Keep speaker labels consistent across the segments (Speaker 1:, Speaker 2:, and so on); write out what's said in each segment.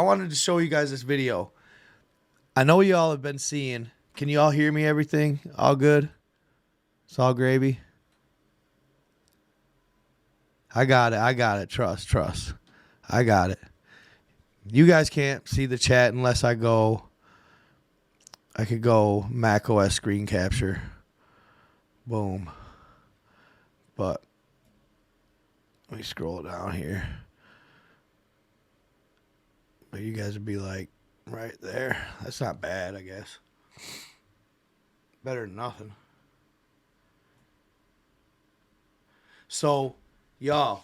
Speaker 1: wanted to show you guys this video. I know you all have been seeing. Can you all hear me? Everything? All good? It's all gravy? I got it. I got it. Trust. I got it. You guys can't see the chat unless I could go Mac OS screen capture. Boom. But let me scroll down here. But you guys would be like right there. That's not bad, I guess. Better than nothing. So, y'all,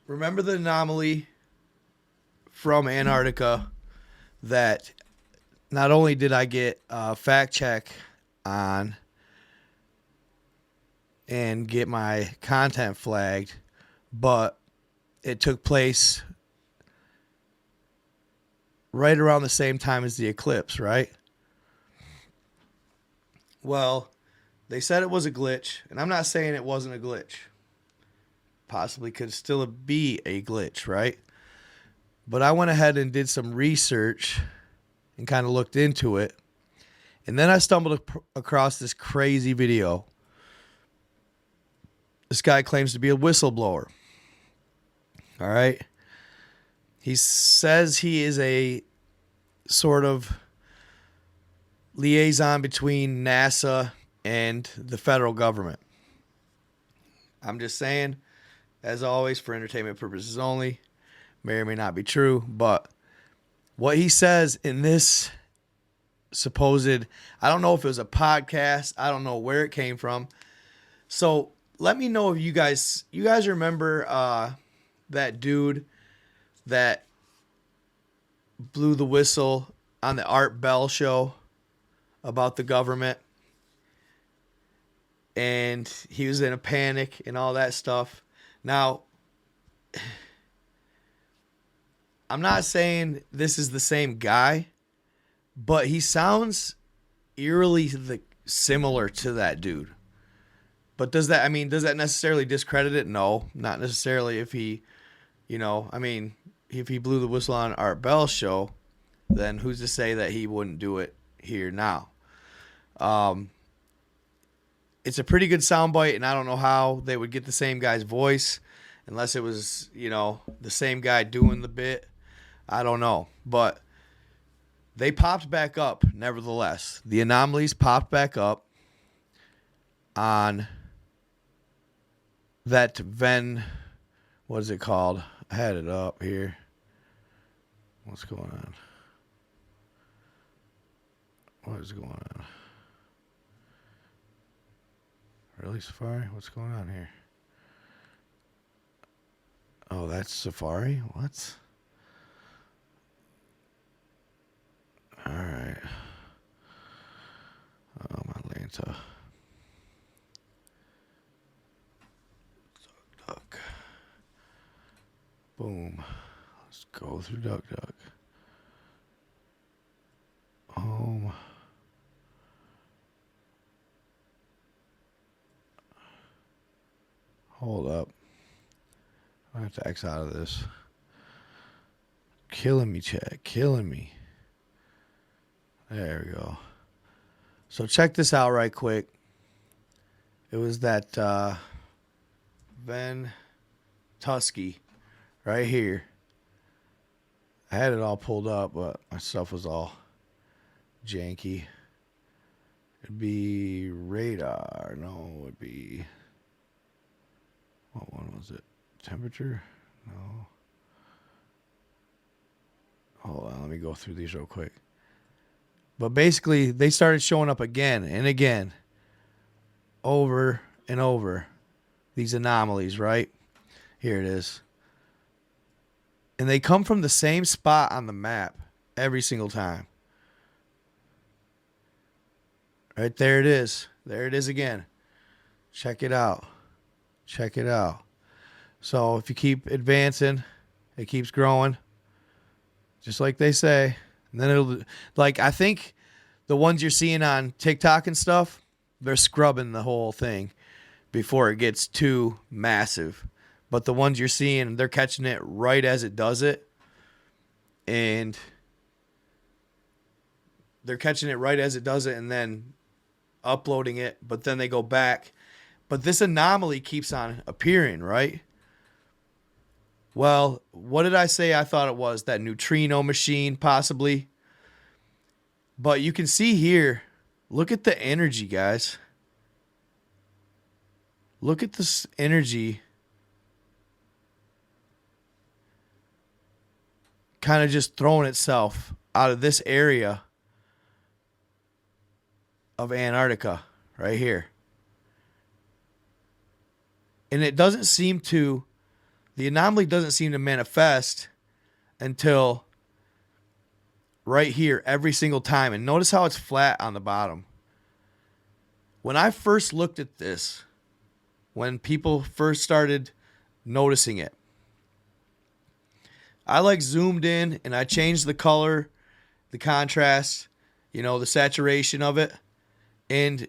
Speaker 1: remember the anomaly from Antarctica that not only did I get a fact check on and get my content flagged, but it took place right around the same time as the eclipse, right? Well, they said it was a glitch, and I'm not saying it wasn't a glitch. Possibly could still be a glitch, right? But I went ahead and did some research and kind of looked into it. And then I stumbled across this crazy video. This guy claims to be a whistleblower. All right. He says he is a sort of liaison between NASA and the federal government. I'm just saying, as always, for entertainment purposes only. May or may not be true, but what he says in this supposed, I don't know if it was a podcast, I don't know where it came from. So let me know if you guys remember that dude that blew the whistle on the Art Bell show about the government, and he was in a panic and all that stuff. Now, I'm not saying this is the same guy, but he sounds eerily similar to that dude. But does that necessarily discredit it? No, not necessarily. If he, if he blew the whistle on Art Bell's show, then who's to say that he wouldn't do it here now? It's a pretty good soundbite, and I don't know how they would get the same guy's voice unless it was, the same guy doing the bit. I don't know. But they popped back up, nevertheless. The anomalies popped back up on that what is it called? I had it up here. What's going on? What is going on? Really, Safari? What's going on here? Oh, that's Safari? What? All right. Atlanta. Duck. Boom. Let's go through DuckDuck. Hold up. I have to X out of this. Killing me, chat. Killing me. There we go. So check this out right quick. It was that Van Tusky right here. I had it all pulled up, but my stuff was all janky. It'd be radar. No, it would be... What one was it? Temperature? No. Hold on, let me go through these real quick. But basically, they started showing up again and again, over and over, these anomalies, right? Here it is. And they come from the same spot on the map every single time. Right there it is. There it is again. Check it out. Check it out. So if you keep advancing, it keeps growing. Just like they say. And then it'll, like, I think the ones you're seeing on TikTok and stuff, they're scrubbing the whole thing before it gets too massive. But the ones you're seeing, they're catching it right as it does it. and they're catching it right as it does it and then uploading it, but then they go back. But this anomaly keeps on appearing, right? Well, what did I say I thought it was? That neutrino machine, possibly. But you can see here, look at the energy, guys. Look at this energy kind of just throwing itself out of this area of Antarctica right here. And it doesn't seem to, the anomaly doesn't seem to manifest until right here every single time. And notice how it's flat on the bottom. When I first looked at this, when people first started noticing it, I like zoomed in and I changed the color, the contrast, the saturation of it. And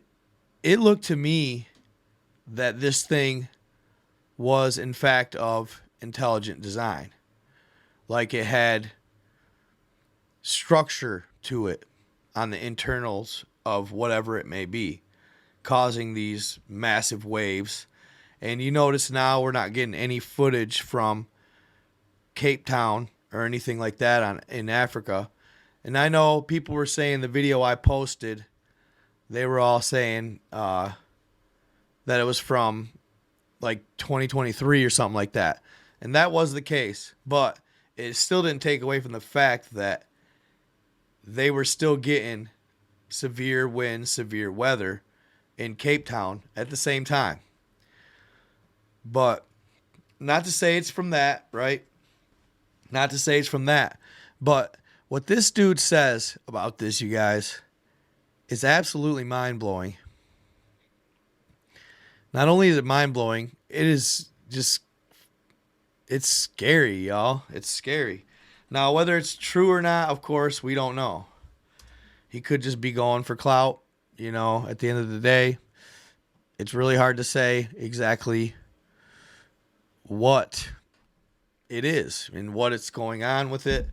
Speaker 1: it looked to me that this thing was in fact of intelligent design. Like it had structure to it on the internals of whatever it may be, causing these massive waves. And you notice now we're not getting any footage from Cape Town or anything like that in Africa. And I know people were saying the video I posted, they were all saying that it was from like 2023 or something like that. And that was the case. But it still didn't take away from the fact that they were still getting severe winds, severe weather in Cape Town at the same time. But not to say it's from that, right? Not to say it's from that. But what this dude says about this, you guys, is absolutely mind-blowing. Not only is it mind-blowing, it is just, it's scary, y'all. It's scary. Now, whether it's true or not, of course, we don't know. He could just be going for clout, at the end of the day. It's really hard to say exactly what it is and what it's going on with it.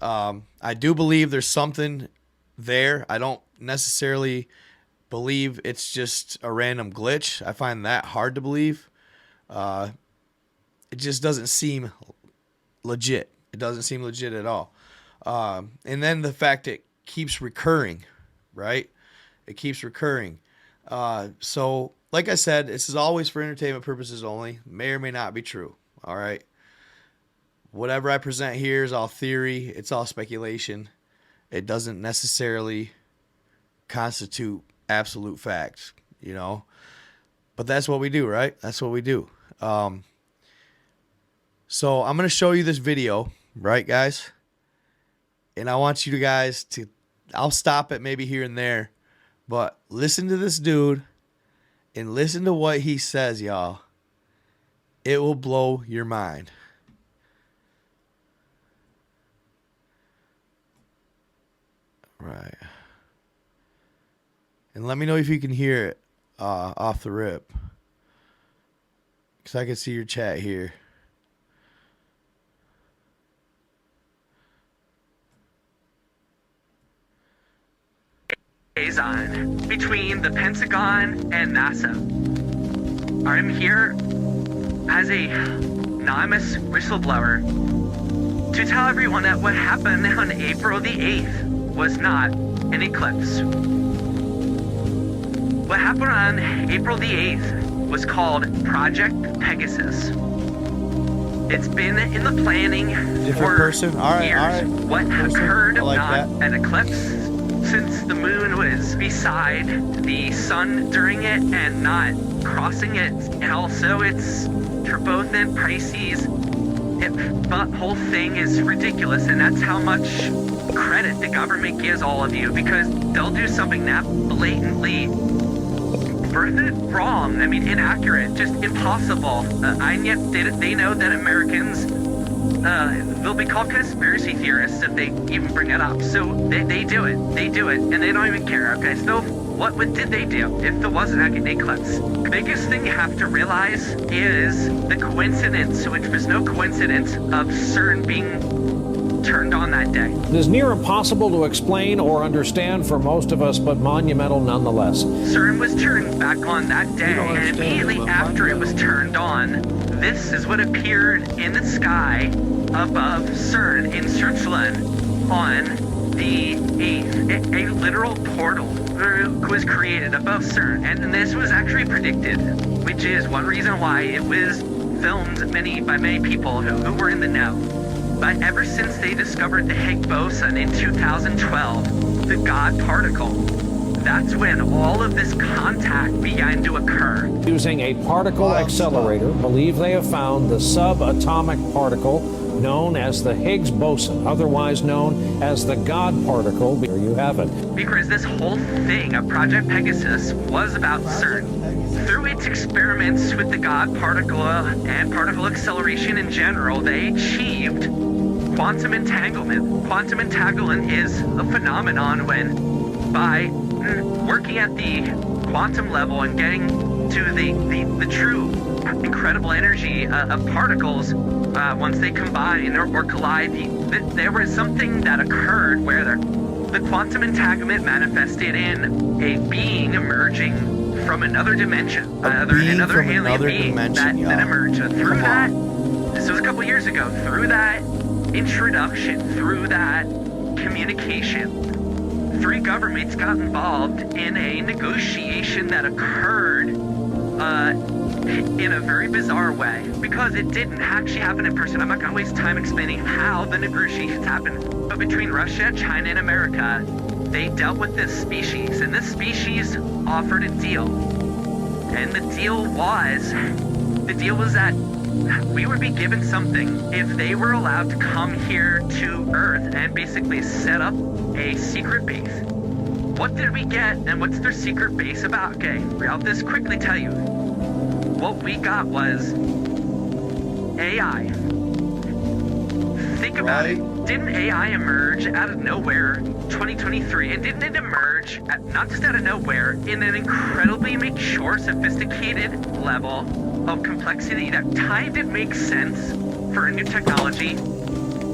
Speaker 1: I do believe there's something there. I don't necessarily believe it's just a random glitch. I find that hard to believe. It just doesn't seem legit. It doesn't seem legit at all. And then the fact it keeps recurring, right? It keeps recurring. So, like I said, this is always for entertainment purposes only. May or may not be true. All right. Whatever I present here is all theory. It's all speculation. It doesn't necessarily constitute absolute facts, But that's what we do, right? That's what we do. So I'm going to show you this video, right, guys? And I want you guys to, I'll stop it maybe here and there, but listen to this dude and listen to what he says, y'all. It will blow your mind. Right. And let me know if you can hear it off the rip, because I can see your chat here.
Speaker 2: Liaison between the Pentagon and NASA. I'm here as a anonymous whistleblower to tell everyone that what happened on April the 8th was not an eclipse. What happened on April the 8th was called Project Pegasus. It's been in the planning for years. What occurred, not an eclipse, since the moon was beside the sun during it and not crossing it. And also it's for both in Pisces. The whole thing is ridiculous, and that's how much credit the government gives all of you, because they'll do something that blatantly wrong, inaccurate, just impossible, and yet they know that Americans, they'll be called conspiracy theorists if they even bring it up, so they do it, and they don't even care, okay? So what did they do if there wasn't an eclipse? The biggest thing you have to realize is the coincidence, which was no coincidence, of CERN being turned on that day.
Speaker 3: It is near impossible to explain or understand for most of us, but monumental nonetheless.
Speaker 2: CERN was turned back on that day, and immediately after it was turned on, this is what appeared in the sky above CERN in Switzerland on the 8th. A literal portal was created above CERN, and this was actually predicted, which is one reason why it was filmed by many people who were in the know. But ever since they discovered the Higgs boson in 2012, the God particle, that's when all of this contact began to occur.
Speaker 3: Using a particle accelerator, believe they have found the subatomic particle known as the Higgs boson, otherwise known as the God particle. There you have it.
Speaker 2: Because this whole thing of Project Pegasus was about CERN. Through its experiments with the God particle and particle acceleration in general, they achieved quantum entanglement. Quantum entanglement is a phenomenon when, by working at the quantum level and getting to the true incredible energy of particles, once they combine or collide, there was something that occurred where the quantum entanglement manifested in a being emerging from another dimension, another alien being that emerged. Through that, this was a couple years ago, through that introduction, through that communication, 3 governments got involved in a negotiation that occurred in a very bizarre way, because it didn't actually happen in person. I'm not going to waste time explaining how the negotiations happened, but between Russia, China, and America, they dealt with this species, and this species offered a deal. And the deal was that we would be given something if they were allowed to come here to Earth and basically set up a secret base. What did we get, and what's their secret base about? Okay, I'll just quickly tell you. What we got was AI. Think about it. Didn't AI emerge out of nowhere 2023? And didn't it emerge, not just out of nowhere, in an incredibly mature, sophisticated level of complexity that kind of makes sense for a new technology?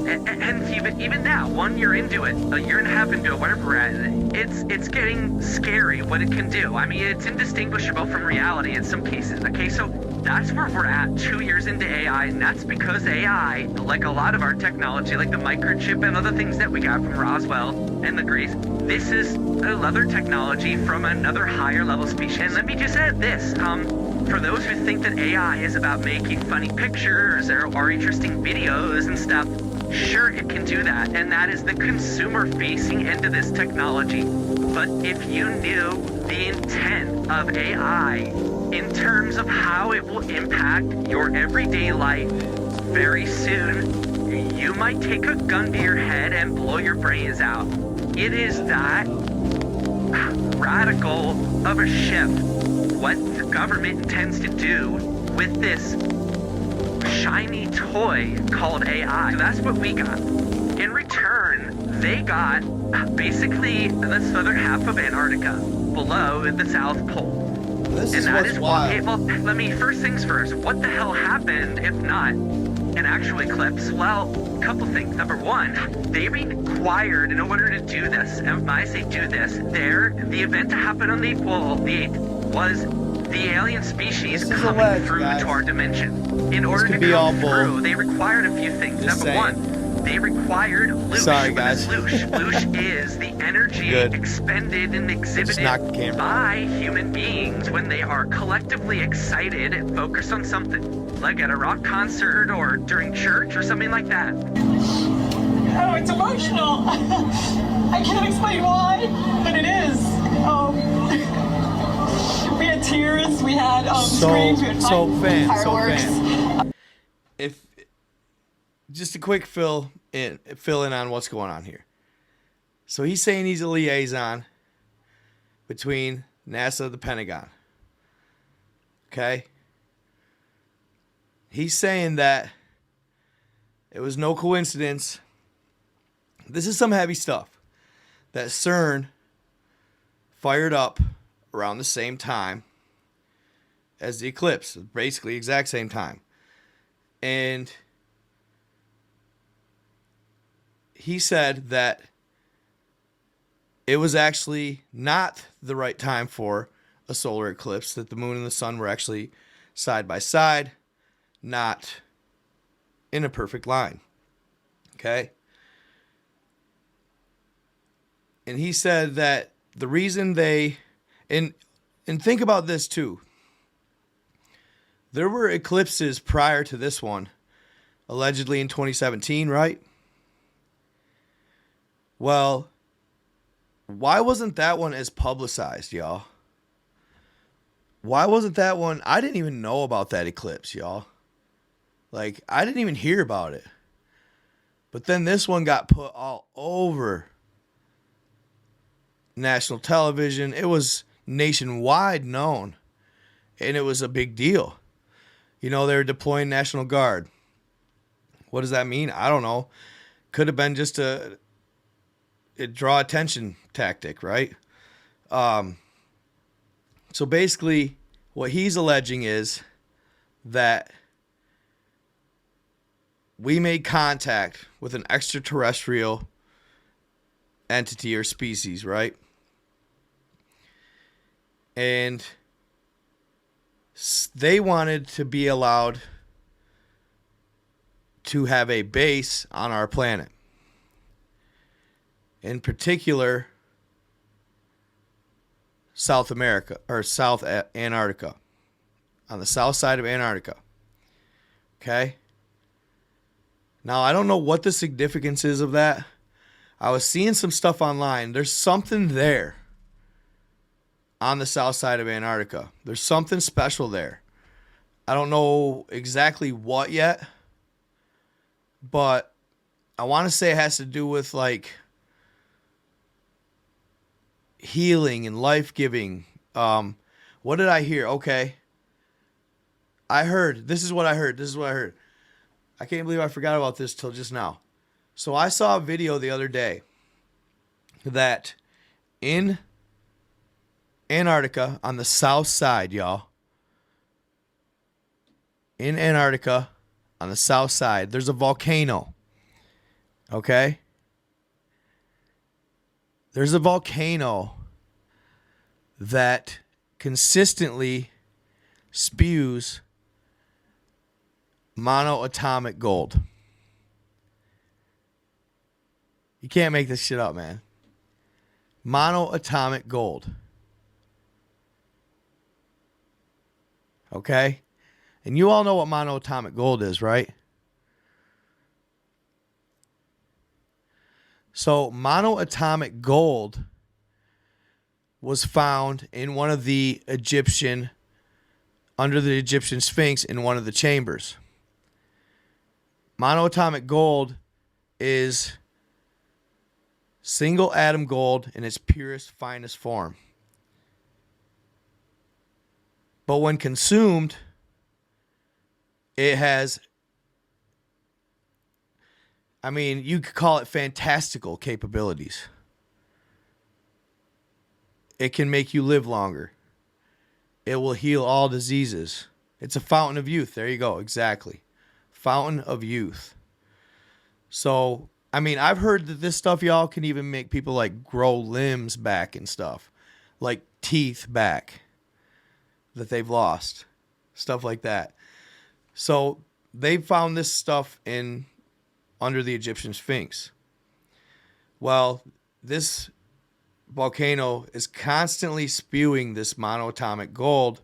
Speaker 2: And even now, 1 year into it, a year and a half into it, whatever we're at, it's getting scary what it can do. I mean, it's indistinguishable from reality in some cases. Okay, so that's where we're at 2 years into AI, and that's because AI, like a lot of our technology, like the microchip and other things that we got from Roswell and the Greece, this is another technology from another higher level species. And let me just add this, for those who think that AI is about making funny pictures or interesting videos and stuff, sure, it can do that, and that is the consumer-facing end of this technology. But if you knew the intent of AI in terms of how it will impact your everyday life, very soon, you might take a gun to your head and blow your brains out. It is that radical of a shift. What the government intends to do with this shiny toy called AI. So that's what we got. In return, they got basically the southern half of Antarctica, below the South Pole.
Speaker 1: This is what's wild.
Speaker 2: Okay, well, let me, first things first, what the hell happened if not an actual eclipse? Well, a couple things. Number one, they required, in order to do this, and when I say do this, the event to happen on the 8th was the alien species coming through to our dimension. In order to come through, they required a few things. Number one, they required loosh.
Speaker 1: Sorry, guys.
Speaker 2: Loosh is the energy expended and exhibited by human beings when they are collectively excited and focused on something, like at a rock concert or during church or something like that.
Speaker 4: Oh, it's emotional. I can't explain why, but it is. We had tears, we had screams, we had fireworks.
Speaker 1: If just a quick fill in on what's going on here. So he's saying he's a liaison between NASA and the Pentagon. Okay? He's saying that it was no coincidence. This is some heavy stuff. That CERN fired up around the same time as the eclipse, basically exact same time. And he said that it was actually not the right time for a solar eclipse, that the moon and the sun were actually side by side, not in a perfect line. Okay? And he said that the reason they, and think about this too. There were eclipses prior to this one, allegedly in 2017, right? Well, why wasn't that one as publicized, y'all? Why wasn't that one? I didn't even know about that eclipse, y'all. Like, I didn't even hear about it. But then this one got put all over national television. It was nationwide known, and it was a big deal. You know, they were deploying National Guard. What does that mean? I don't know. Could have been just a draw attention tactic, right? So basically, what he's alleging is that we made contact with an extraterrestrial entity or species, right? And they wanted to be allowed to have a base on our planet. In particular, South America, or South Antarctica, on the south side of Antarctica. Okay? Now, I don't know what the significance is of that. I was seeing some stuff online. There's something there on the south side of Antarctica. There's something special there. I don't know exactly what yet, but I want to say it has to do with like healing and life-giving. What did I hear? Okay. This is what I heard. I can't believe I forgot about this till just now. So I saw a video the other day that in Antarctica, on the south side, y'all, in Antarctica, on the south side, there's a volcano. Okay? There's a volcano that consistently spews monoatomic gold. You can't make this shit up, man. Monoatomic gold. Okay? And you all know what monoatomic gold is, right? So, monoatomic gold was found in one of the under the Egyptian Sphinx in one of the chambers. Monoatomic gold is single atom gold in its purest, finest form. But when consumed, it has, I mean, you could call it fantastical capabilities. It can make you live longer. It will heal all diseases. It's a fountain of youth. There you go. Exactly. Fountain of youth. So, I mean, I've heard that this stuff, y'all, can even make people like grow limbs back and stuff. Like teeth back that they've lost. Stuff like that. So they found this stuff under the Egyptian Sphinx. Well, this volcano is constantly spewing this monoatomic gold,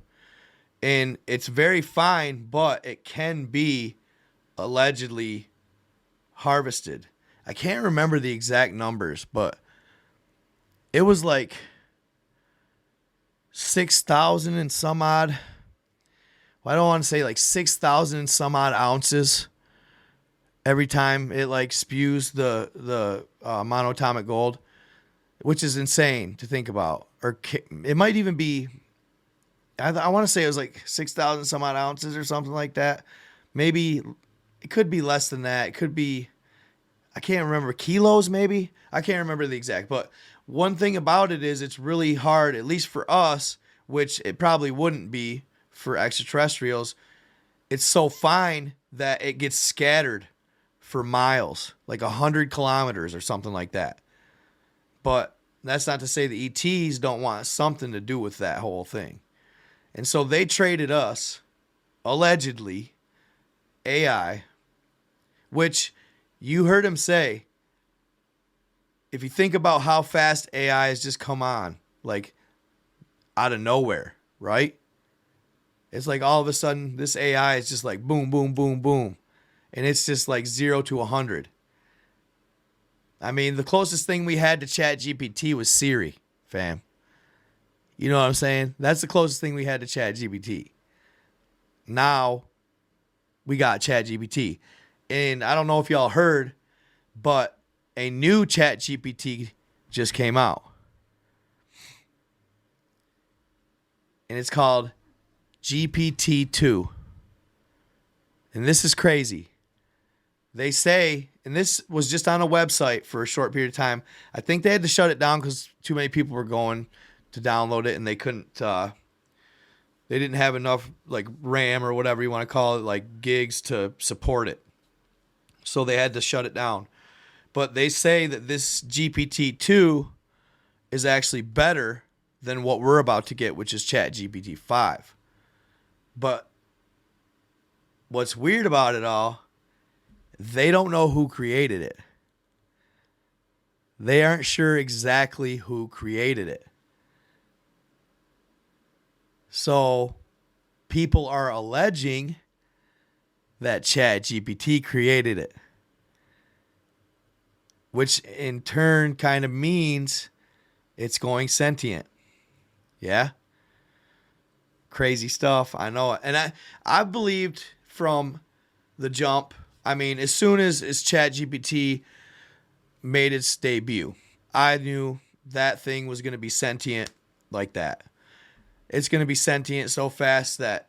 Speaker 1: and it's very fine, but it can be allegedly harvested. I can't remember the exact numbers, but it was like 6,000 and some odd. Well, I don't want to say like 6,000 and some odd ounces every time it like spews the monoatomic gold, which is insane to think about. Or it might even be, I want to say it was like 6,000 some odd ounces or something like that. Maybe it could be less than that. It could be, I can't remember, kilos maybe. I can't remember the exact. But one thing about it is it's really hard, at least for us, which it probably wouldn't be for extraterrestrials. It's so fine that it gets scattered for miles, like 100 kilometers or something like that. But that's not to say the ETs don't want something to do with that whole thing. And so they traded us, allegedly, AI, which you heard him say, if you think about how fast AI has just come on, like out of nowhere, right? It's like all of a sudden this AI is just like boom, boom, boom, boom. And it's just like 0 to 100. I mean, the closest thing we had to ChatGPT was Siri, fam. You know what I'm saying? That's the closest thing we had to ChatGPT. Now we got ChatGPT. And I don't know if y'all heard, but a new ChatGPT just came out. And it's called GPT-2. And this is crazy. They say, and this was just on a website for a short period of time. I think they had to shut it down because too many people were going to download it and they couldn't, they didn't have enough like RAM or whatever you want to call it, like gigs to support it. So they had to shut it down. But they say that this GPT-2 is actually better than what we're about to get, which is ChatGPT 5. But what's weird about it all, they don't know who created it. They aren't sure exactly who created it. So people are alleging that ChatGPT created it, which in turn kind of means it's going sentient. Yeah? Crazy stuff. I know it. And I believed from the jump, I mean, as soon as ChatGPT made its debut, I knew that thing was going to be sentient like that. It's going to be sentient so fast that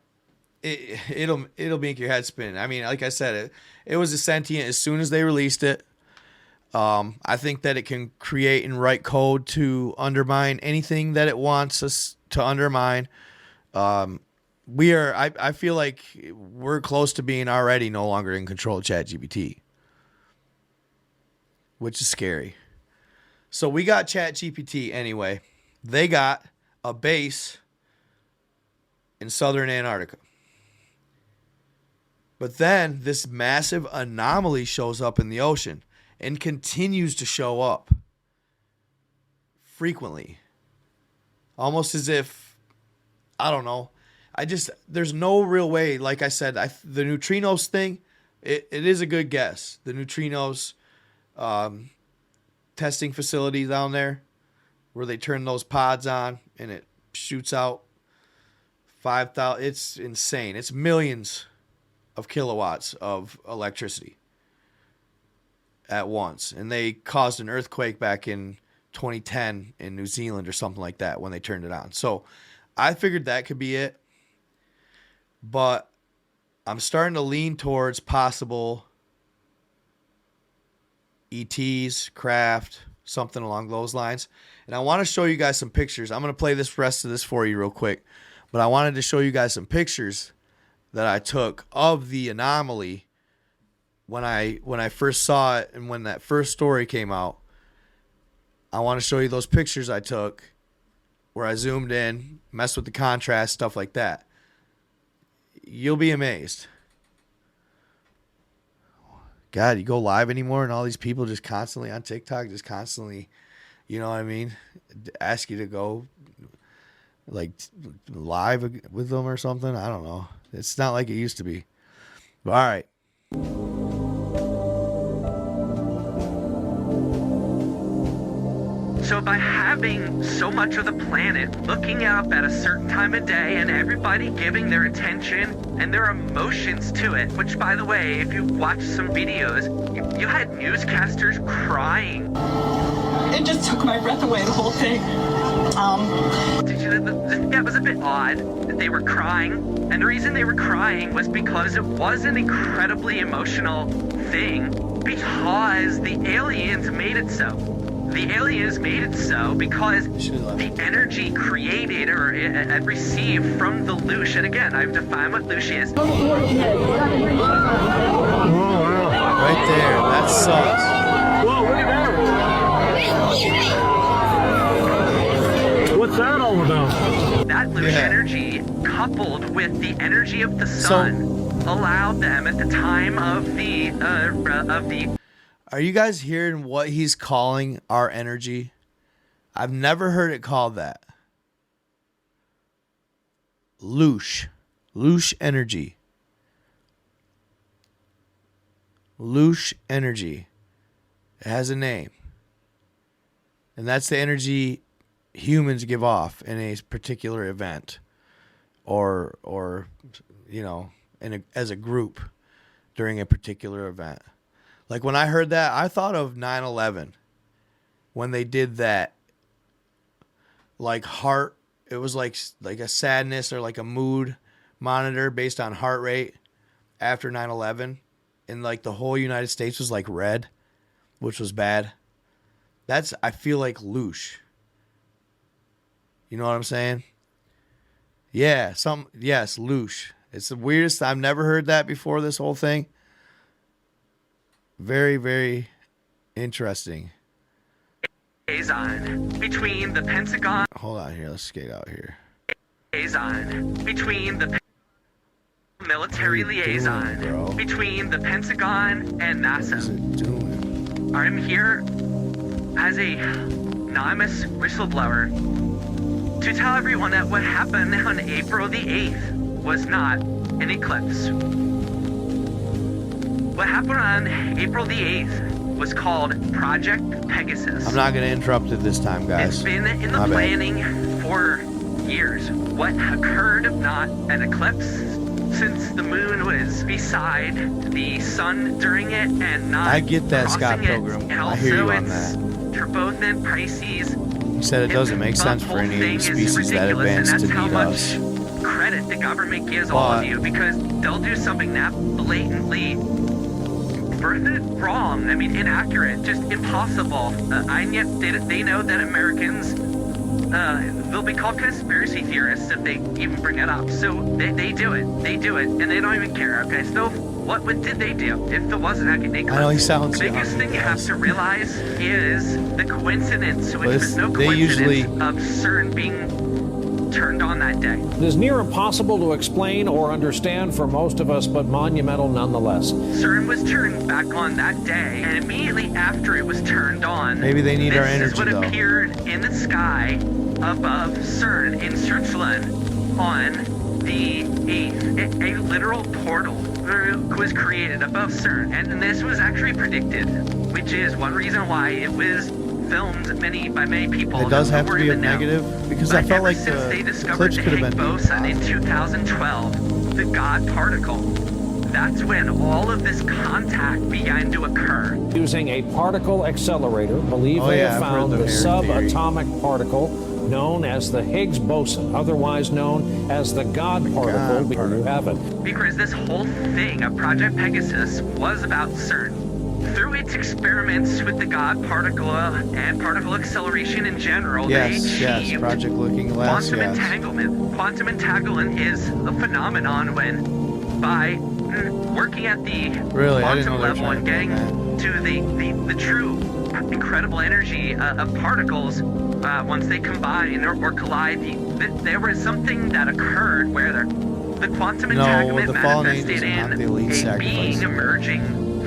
Speaker 1: it'll make your head spin. I mean, like I said, it was a sentient as soon as they released it. I think that it can create and write code to undermine anything that it wants us to undermine. I feel like we're close to being already no longer in control of ChatGPT, which is scary. So we got ChatGPT anyway. They got a base in southern Antarctica. But then this massive anomaly shows up in the ocean and continues to show up frequently. Almost as if, I don't know. There's no real way. Like I said, the neutrinos thing, it is a good guess. The neutrinos testing facility down there where they turn those pods on and it shoots out 5,000. It's insane. It's millions of kilowatts of electricity at once. And they caused an earthquake back in 2010 in New Zealand or something like that when they turned it on. So I figured that could be it. But I'm starting to lean towards possible ETs, craft, something along those lines. And I want to show you guys some pictures. I'm going to play this rest of this for you real quick. But I wanted to show you guys some pictures that I took of the anomaly when I first saw it and when that first story came out. I want to show you those pictures I took where I zoomed in, messed with the contrast, stuff like that. You'll be amazed. God, you go live anymore and all these people just constantly on TikTok, just constantly, you know what I mean, ask you to go like live with them or something. I don't know. It's not like it used to be. But, all right.
Speaker 2: So by having so much of the planet looking up at a certain time of day and everybody giving their attention and their emotions to it, which by the way, if you watch some videos, you had newscasters crying.
Speaker 4: It just took my breath away, the whole thing.
Speaker 2: That was a bit odd that they were crying. And the reason they were crying was because it was an incredibly emotional thing because the aliens made it so. The aliens made it so because the energy created or received from the loosh, and again, I've defined what loosh is.
Speaker 1: Right there, that sucks.
Speaker 5: Whoa, look at that. What's that all about?
Speaker 2: That loosh energy, coupled with the energy of the sun, allowed them at the time of the
Speaker 1: Are you guys hearing what he's calling our energy? I've never heard it called that. Loosh. Loosh energy. Loosh energy. It has a name. And that's the energy humans give off in a particular event. Or you know, as a group during a particular event. Like when I heard that, I thought of 9/11 when they did that. Like heart, it was like a sadness or like a mood monitor based on heart rate after 9/11, and like the whole United States was like red, which was bad. That's, I feel like, loosh. You know what I'm saying? Yeah, yes, loosh. It's the weirdest. I've never heard that before. This whole thing. Very, very interesting.
Speaker 2: Liaison between the Pentagon.
Speaker 1: Hold on here. Let's skate out here.
Speaker 2: Liaison between the military liaison between the Pentagon and NASA.
Speaker 1: What's it doing?
Speaker 2: I'm here as a anonymous whistleblower to tell everyone that what happened on April the 8th was not an eclipse. What happened on April the 8th was called Project Pegasus.
Speaker 1: I'm not going to interrupt it this time, guys.
Speaker 2: It's been in the planning for years. What occurred if not an eclipse, since the moon was beside the sun during it and not
Speaker 1: I get that, Scott
Speaker 2: crossing
Speaker 1: Pilgrim.
Speaker 2: it. And
Speaker 1: I hear you on
Speaker 2: also it's for both in Pisces.
Speaker 1: You said it doesn't make sense for any species that advanced to need us.
Speaker 2: Credit the government gives all of you, because they'll do something that blatantly wrong, I mean inaccurate, just impossible, and yet they know that Americans, they'll be called conspiracy theorists if they even bring it up, so they do it, and they don't even care. Okay, so what did they do if there wasn't an eclipse?
Speaker 1: I know he sounds
Speaker 2: The biggest thing you have to realize is the coincidence, which
Speaker 1: But
Speaker 2: is no
Speaker 1: they
Speaker 2: coincidence
Speaker 1: usually-
Speaker 2: of CERN being turned on that day.
Speaker 3: It is near impossible to explain or understand for most of us, but monumental nonetheless.
Speaker 2: CERN was turned back on that day, and immediately after it was turned on,
Speaker 1: Maybe they need our
Speaker 2: this
Speaker 1: energy,
Speaker 2: is what
Speaker 1: though.
Speaker 2: appeared in the sky above CERN in Switzerland on the 8th. A literal portal was created above CERN, and this was actually predicted, which is one reason why it was filmed by many people.
Speaker 1: It does have to be a
Speaker 2: even know.
Speaker 1: negative, because
Speaker 2: But
Speaker 1: I felt
Speaker 2: ever
Speaker 1: like
Speaker 2: since they
Speaker 1: the
Speaker 2: discovered
Speaker 1: eclipse
Speaker 2: the
Speaker 1: could have
Speaker 2: Higgs
Speaker 1: been
Speaker 2: boson in 2012, the God particle, that's when all of this contact began to occur.
Speaker 3: Using a particle accelerator, believe they have
Speaker 1: I've heard
Speaker 3: found
Speaker 1: the
Speaker 3: the
Speaker 1: theory.
Speaker 3: subatomic particle known as the Higgs boson, otherwise known as the God particle. Here you have it.
Speaker 2: Because this whole thing of Project Pegasus was about CERN. Through its experiments with the God particle and particle acceleration in general, they achieved
Speaker 1: Project Looking Glass,
Speaker 2: quantum entanglement. Quantum entanglement is a phenomenon when, by working at the
Speaker 1: Really? I didn't
Speaker 2: quantum
Speaker 1: know they were
Speaker 2: level
Speaker 1: trying
Speaker 2: and
Speaker 1: to do
Speaker 2: getting to the true incredible energy of particles, once they combine or collide, there was something that occurred where the quantum entanglement
Speaker 1: the fallen
Speaker 2: manifested
Speaker 1: angels are not
Speaker 2: in
Speaker 1: the elite
Speaker 2: a
Speaker 1: sacrifice.
Speaker 2: being emerging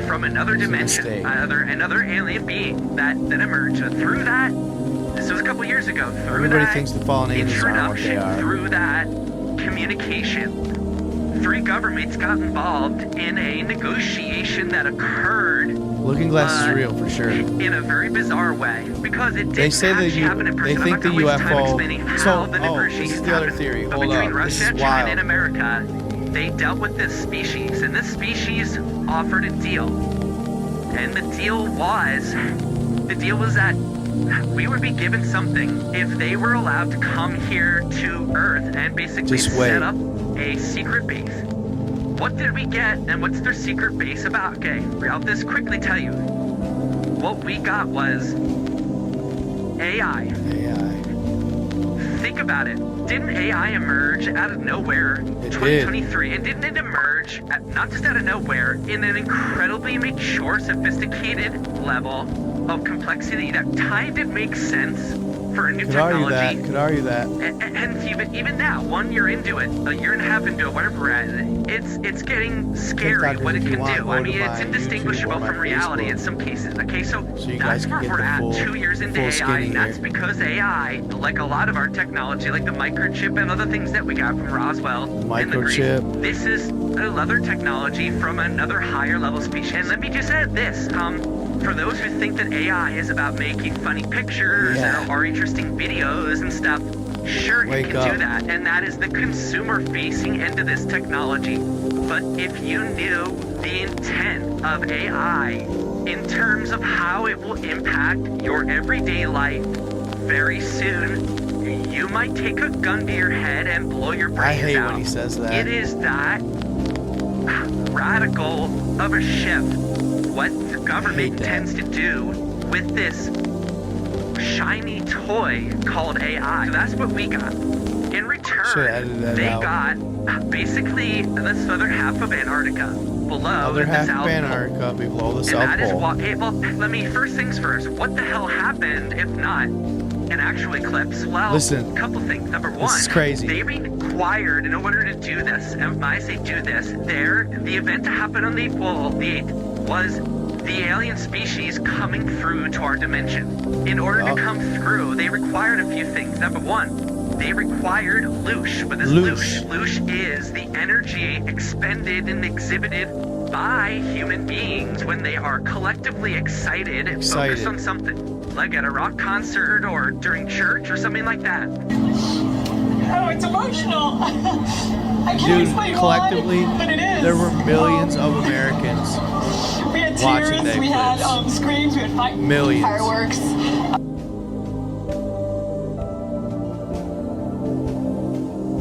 Speaker 2: from another dimension, another alien being that emerged. Through that, this was a couple years ago, through
Speaker 1: Everybody
Speaker 2: that
Speaker 1: thinks the fallen angels aren't what they
Speaker 2: introduction,
Speaker 1: are.
Speaker 2: through that communication, 3 governments got involved in a negotiation that occurred.
Speaker 1: Looking Glass is real for sure.
Speaker 2: In a very bizarre way, because it didn't
Speaker 1: They say that
Speaker 2: actually happen in
Speaker 1: they
Speaker 2: person.
Speaker 1: think
Speaker 2: I'm
Speaker 1: the
Speaker 2: not gonna waste time
Speaker 1: UFO.
Speaker 2: explaining how
Speaker 1: So,
Speaker 2: the
Speaker 1: this
Speaker 2: negotiations
Speaker 1: is the other
Speaker 2: happened.
Speaker 1: theory.
Speaker 2: But
Speaker 1: Hold
Speaker 2: between
Speaker 1: up,
Speaker 2: Russia,
Speaker 1: this is
Speaker 2: China,
Speaker 1: wild.
Speaker 2: and America, they dealt with this species, and this species offered a deal. And the deal was that we would be given something if they were allowed to come here to Earth and basically set up a secret base. What did we get, and what's their secret base about? Okay, I'll just quickly tell you. What we got was AI.
Speaker 1: AI.
Speaker 2: Think about it. Didn't AI emerge out of nowhere in 2023? And didn't it emerge not just out of nowhere, in an incredibly mature, sophisticated level of complexity that kind of makes sense for a new technology?
Speaker 1: Could argue that.
Speaker 2: And even now, 1 year into it, a year and a half into it, whatever we're at, it's getting scary what it can do. I mean, it's indistinguishable from reality in some cases. Okay, so that's where we're at 2 years into AI, and that's because AI, like a lot of our technology, like the microchip and other things that we got from Roswell and the Greece, this is another technology from another higher level species. And let me just add this, for those who think that AI is about making funny pictures or interesting videos and stuff, sure, it can do that, and that is the consumer-facing end of this technology. But if you knew the intent of AI in terms of how it will impact your everyday life very soon, you might take a gun to your head and blow your brains out.
Speaker 1: I hate when he says that.
Speaker 2: It is that radical of a shift. What the government intends to do with this shiny toy called AI. So that's what we got. In return, they got basically this other half of Antarctica below the South Pole.
Speaker 1: Antarctica below the South Pole.
Speaker 2: And that is what, well, let me, first things first, what the hell happened if not an actual eclipse? Well,
Speaker 1: listen,
Speaker 2: a couple things. Number one,
Speaker 1: this is crazy.
Speaker 2: They required, in order to do this, and when I say do this, the event to happen on the 8th was the alien species coming through to our dimension. In order to come through, they required a few things. Number one, they required loosh. What is loosh? Loosh is the energy expended and exhibited by human beings when they are collectively excited and focused on something, like at a rock concert or during church or something like that.
Speaker 4: Oh, it's emotional. I can't explain
Speaker 1: collectively,
Speaker 4: why, but it is.
Speaker 1: There were millions of Americans
Speaker 4: we had
Speaker 1: watching
Speaker 4: tears, we had screams, we had
Speaker 1: millions.
Speaker 4: Fireworks.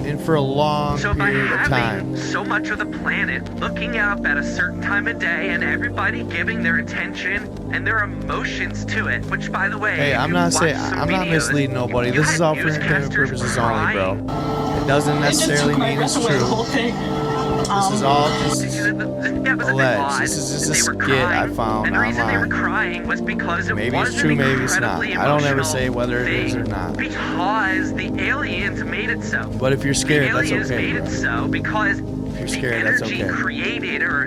Speaker 1: And for a long period of time.
Speaker 2: So by having so much of the planet looking up at a certain time of day and everybody giving their attention and their emotions to it, which, by the way,
Speaker 1: hey, I'm not misleading nobody. This is all for entertainment purposes only, bro. It doesn't necessarily mean it's true. This is all just alleged. This is just a skit I found
Speaker 2: and the reason
Speaker 1: online.
Speaker 2: they were crying was because
Speaker 1: maybe it's true, maybe it's not. I don't ever say whether it is or not.
Speaker 2: Because the aliens made it so.
Speaker 1: But if you're scared, that's okay.
Speaker 2: The aliens made it so because
Speaker 1: the energy
Speaker 2: created or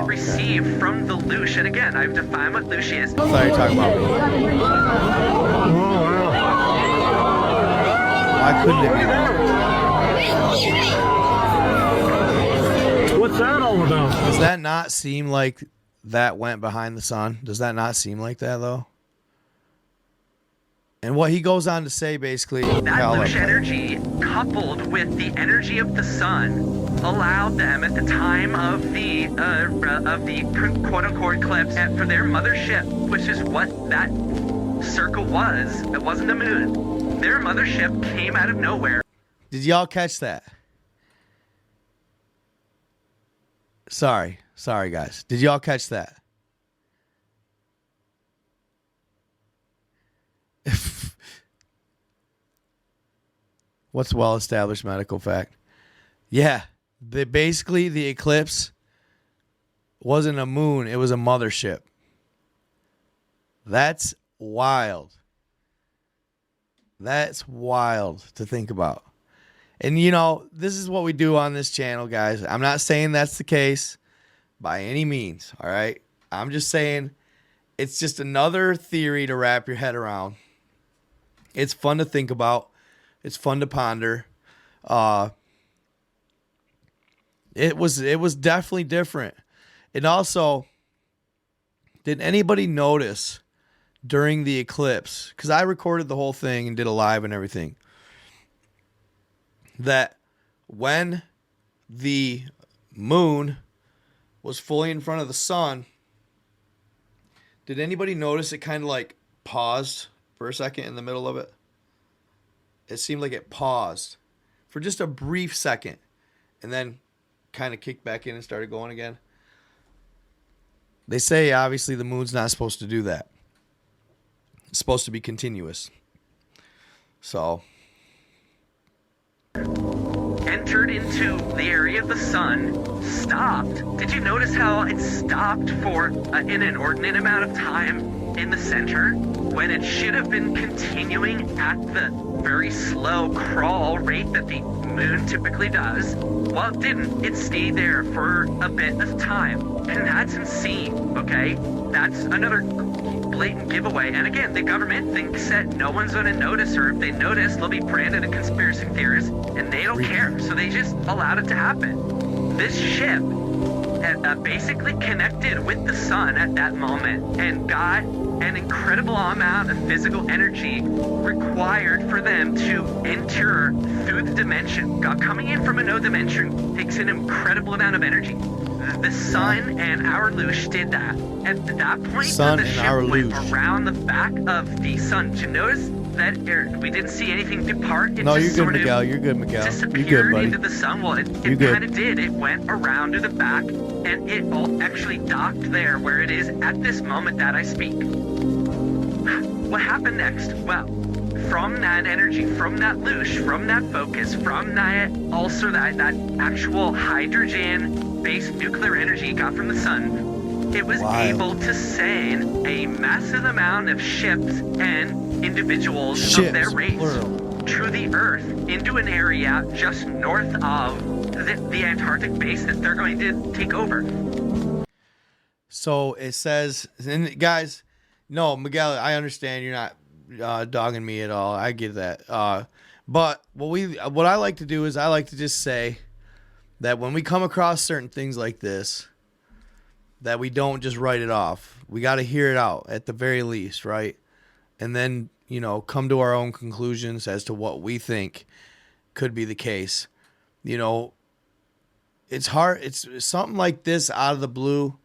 Speaker 2: received from the loosh. And again, I've defined what loosh is.
Speaker 1: I thought you were talking about me. Why couldn't it be that?
Speaker 5: What's that all about?
Speaker 1: Does that not seem like that went behind the sun? Does that not seem like that, though? And what he goes on to say, basically,
Speaker 2: that loosh energy, coupled with the energy of the sun, allowed them at the time of the quote-unquote eclipse, and for their mothership, which is what that circle was. It wasn't the moon. Their mothership came out of nowhere.
Speaker 1: Did y'all catch that? Sorry, guys. Did y'all catch that? What's well-established medical fact? Yeah, basically the eclipse wasn't a moon, it was a mothership. That's wild. That's wild to think about. And, you know, this is what we do on this channel, guys. I'm not saying that's the case by any means, all right? I'm just saying it's just another theory to wrap your head around. It's fun to think about. It's fun to ponder. It was definitely different. And also, did anybody notice during the eclipse, because I recorded the whole thing and did a live and everything, that when the moon was fully in front of the sun, did anybody notice it kind of like paused for a second in the middle of it? It seemed like it paused for just a brief second and then kind of kicked back in and started going again. They say obviously the moon's not supposed to do that. It's supposed to be continuous. So
Speaker 2: entered into the area of the sun, stopped. Did you notice how it stopped for an inordinate amount of time in the center when it should have been continuing at the very slow crawl rate that the moon typically does? Well, it didn't. It stayed there for a bit of time, and that's insane, okay? That's another blatant giveaway. And again, the government thinks that no one's going to notice, or if they notice, they'll be branded a conspiracy theorist, and they don't care. So they just allowed it to happen. This ship basically connected with the sun at that moment and got an incredible amount of physical energy required for them to enter through the dimension. Coming in from another dimension takes an incredible amount of energy. The sun and our Lush did that. At that point, the ship went around the back of the sun. Did you notice that we didn't see anything depart?
Speaker 1: No, you're good, Miguel. You're good, Miguel.
Speaker 2: Disappeared
Speaker 1: you're good, buddy.
Speaker 2: into the sun. Well, it kind of did. It went around to the back, and it all actually docked there where it is at this moment that I speak. What happened next? Well, from that energy, from that Lush, from that focus, from that also that actual hydrogen-based nuclear energy it got from the sun, it was able to send a massive amount of ships and individuals of their race to the Earth into an area just north of the Antarctic base that they're going to take over.
Speaker 1: So it says, and guys, no, Miguel, I understand you're not dogging me at all. I get that. But what I like to do is I like to just say that when we come across certain things like this, that we don't just write it off. We got to hear it out at the very least, right? And then, come to our own conclusions as to what we think could be the case. It's hard. It's something like this out of the blue.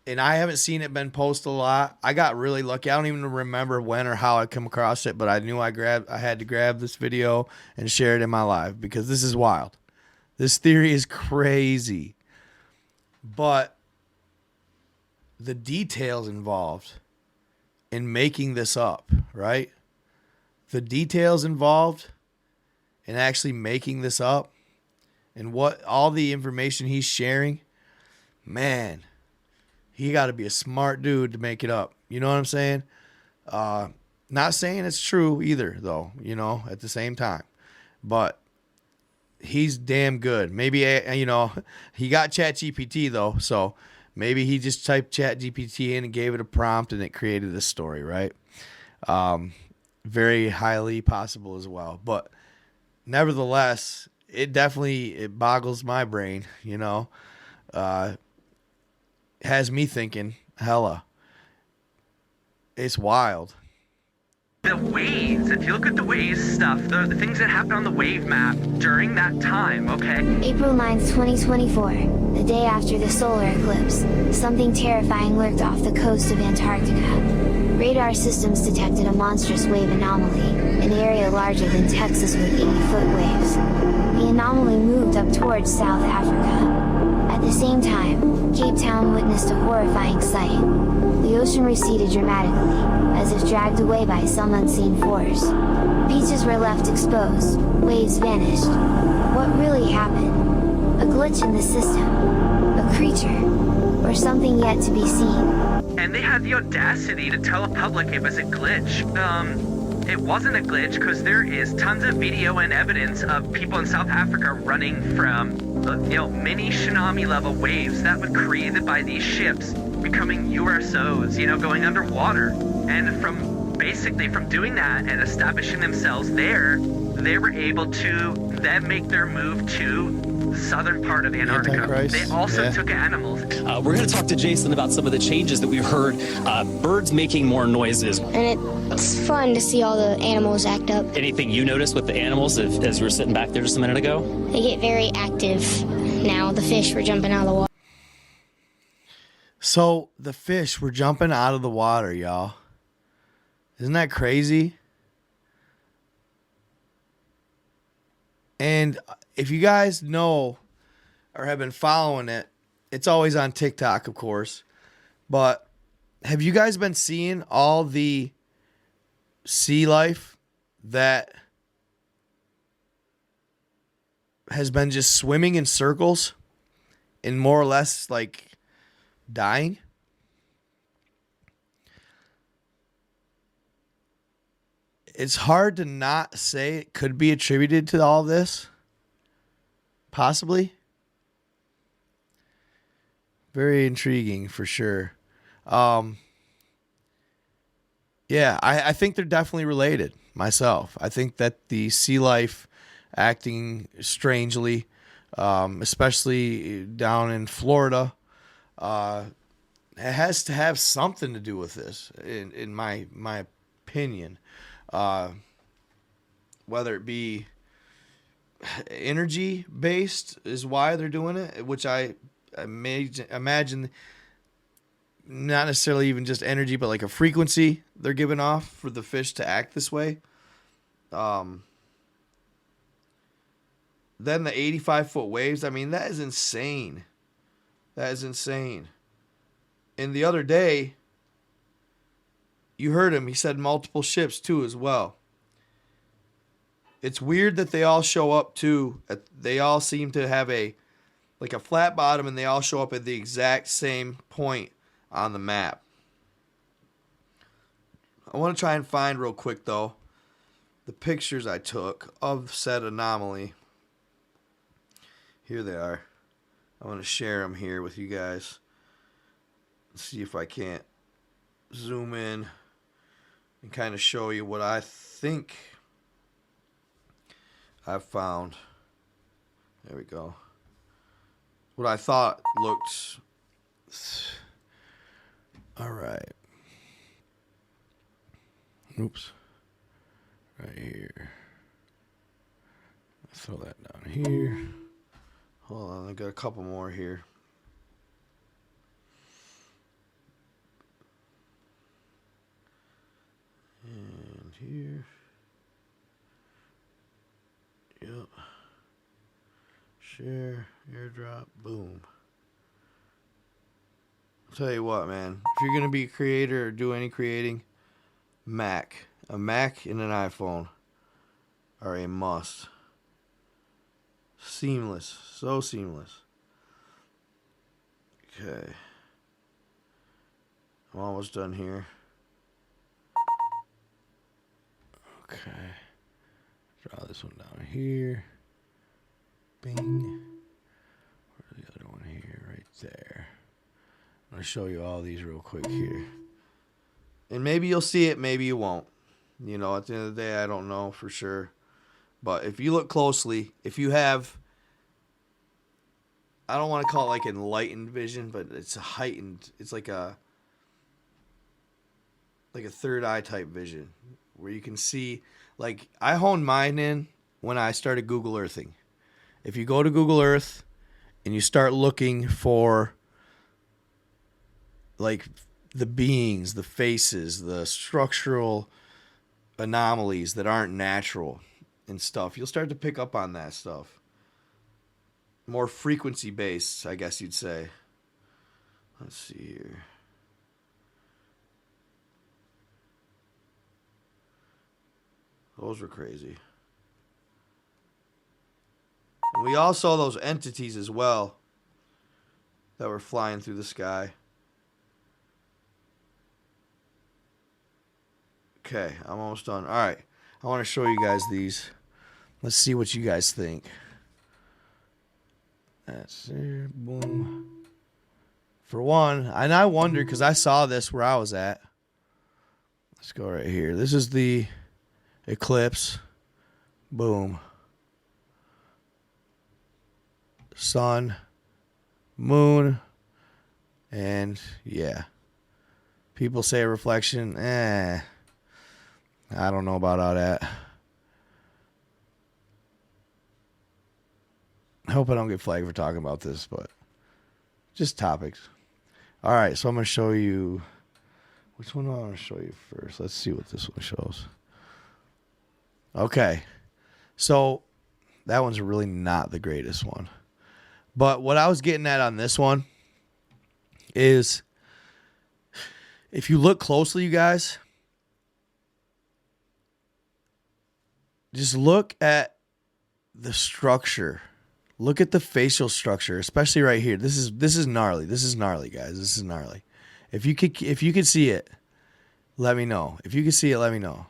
Speaker 1: And I haven't seen it been posted a lot. I got really lucky. I don't even remember when or how I come across it, but I knew I had to grab this video and share it in my live because this is wild. This theory is crazy. But the details involved in making this up, right? The details involved in actually making this up and what all the information he's sharing, man, he got to be a smart dude to make it up. You know what I'm saying? Not saying it's true either, though, at the same time. But he's damn good. Maybe, he got ChatGPT, though. So maybe he just typed ChatGPT in and gave it a prompt and it created this story, right? Very highly possible as well. But nevertheless, it boggles my brain, has me thinking, hella. It's wild.
Speaker 2: The waves, if you look at the waves stuff, the things that happen on the wave map during that time, okay?
Speaker 6: April 9th, 2024, the day after the solar eclipse, something terrifying lurked off the coast of Antarctica. Radar systems detected a monstrous wave anomaly, an area larger than Texas with 80-foot waves. The anomaly moved up towards South Africa. At the same time, Cape Town witnessed a horrifying sight. The ocean receded dramatically, as if dragged away by some unseen force. Beaches were left exposed, waves vanished. What really happened? A glitch in the system? A creature? Or something yet to be seen?
Speaker 2: And they had the audacity to tell the public it was a glitch. It wasn't a glitch because there is tons of video and evidence of people in South Africa running from mini tsunami level waves that were created by these ships becoming USOs, going underwater. And from doing that and establishing themselves there, they were able to then make their move to the southern part of Antarctica.
Speaker 1: Antichrist.
Speaker 2: They also took animals.
Speaker 7: We're going to talk to Jason about some of the changes that we've heard. Birds making more noises.
Speaker 8: And it's fun to see all the animals act up.
Speaker 7: Anything you noticed with the animals as you were sitting back there just a minute ago?
Speaker 8: They get very active now. The fish were jumping out of the water.
Speaker 1: So the fish were jumping out of the water, y'all. Isn't that crazy? And if you guys know or have been following it, it's always on TikTok, of course. But have you guys been seeing all the sea life that has been just swimming in circles and more or less like dying. It's hard to not say it could be attributed to all this. Possibly. Very intriguing for sure. Yeah, I think they're definitely related myself. I think that the sea life acting strangely, especially down in Florida, it has to have something to do with this, in my opinion. Whether it be energy based is why they're doing it, which I imagine not necessarily even just energy, but like a frequency they're giving off for the fish to act this way. Then the 85-foot waves, I mean, that is insane. That is insane. And the other day, you heard him, he said multiple ships too as well. It's weird that they all show up too. They all seem to have a flat bottom, and they all show up at the exact same point on the map. I want to try and find real quick though the pictures I took of said anomaly. Here they are. I want to share them here with you guys. Let's see if I can't zoom in and kind of show you what I think I've found. There we go. What I thought looked... All right. Oops. Right here. Throw that down here. Hold on, I got a couple more here. And here. Yep. Share, airdrop, boom. I'll tell you what, man. If you're going to be a creator or do any creating, a Mac and an iPhone are a must. Seamless. So seamless. Okay. I'm almost done here. Okay. Draw this one down here. Bing. Where's the other one here? Right there. I'm going to show you all these real quick here. And maybe you'll see it, maybe you won't. You know, at the end of the day, I don't know for sure. But if you look closely, if you have, I don't want to call it like enlightened vision, but it's a heightened, it's like a third eye type vision where you can see, like I honed mine in when I started Google Earthing. If you go to Google Earth and you start looking for like the beings, the faces, the structural anomalies that aren't natural and stuff, you'll start to pick up on that stuff. More frequency based, I guess you'd say. Let's see here. Those were crazy. And we all saw those entities as well that were flying through the sky. Okay, I'm almost done. All right, I want to show you guys these. Let's see what you guys think. That's there. Boom. For one, and I wondered because I saw this where I was at. Let's go right here. This is the eclipse. Boom. Sun, moon, and yeah. People say a reflection. I don't know about all that. I hope I don't get flagged for talking about this, but just topics. All right, so I'm going to show you. Which one do I want to show you first? Let's see what this one shows. Okay, so that one's really not the greatest one. But what I was getting at on this one is if you look closely, you guys, just look at the structure. Look at the facial structure, especially right here. This is gnarly. This is gnarly, guys. This is gnarly. If you could see it, let me know. If you could see it, let me know.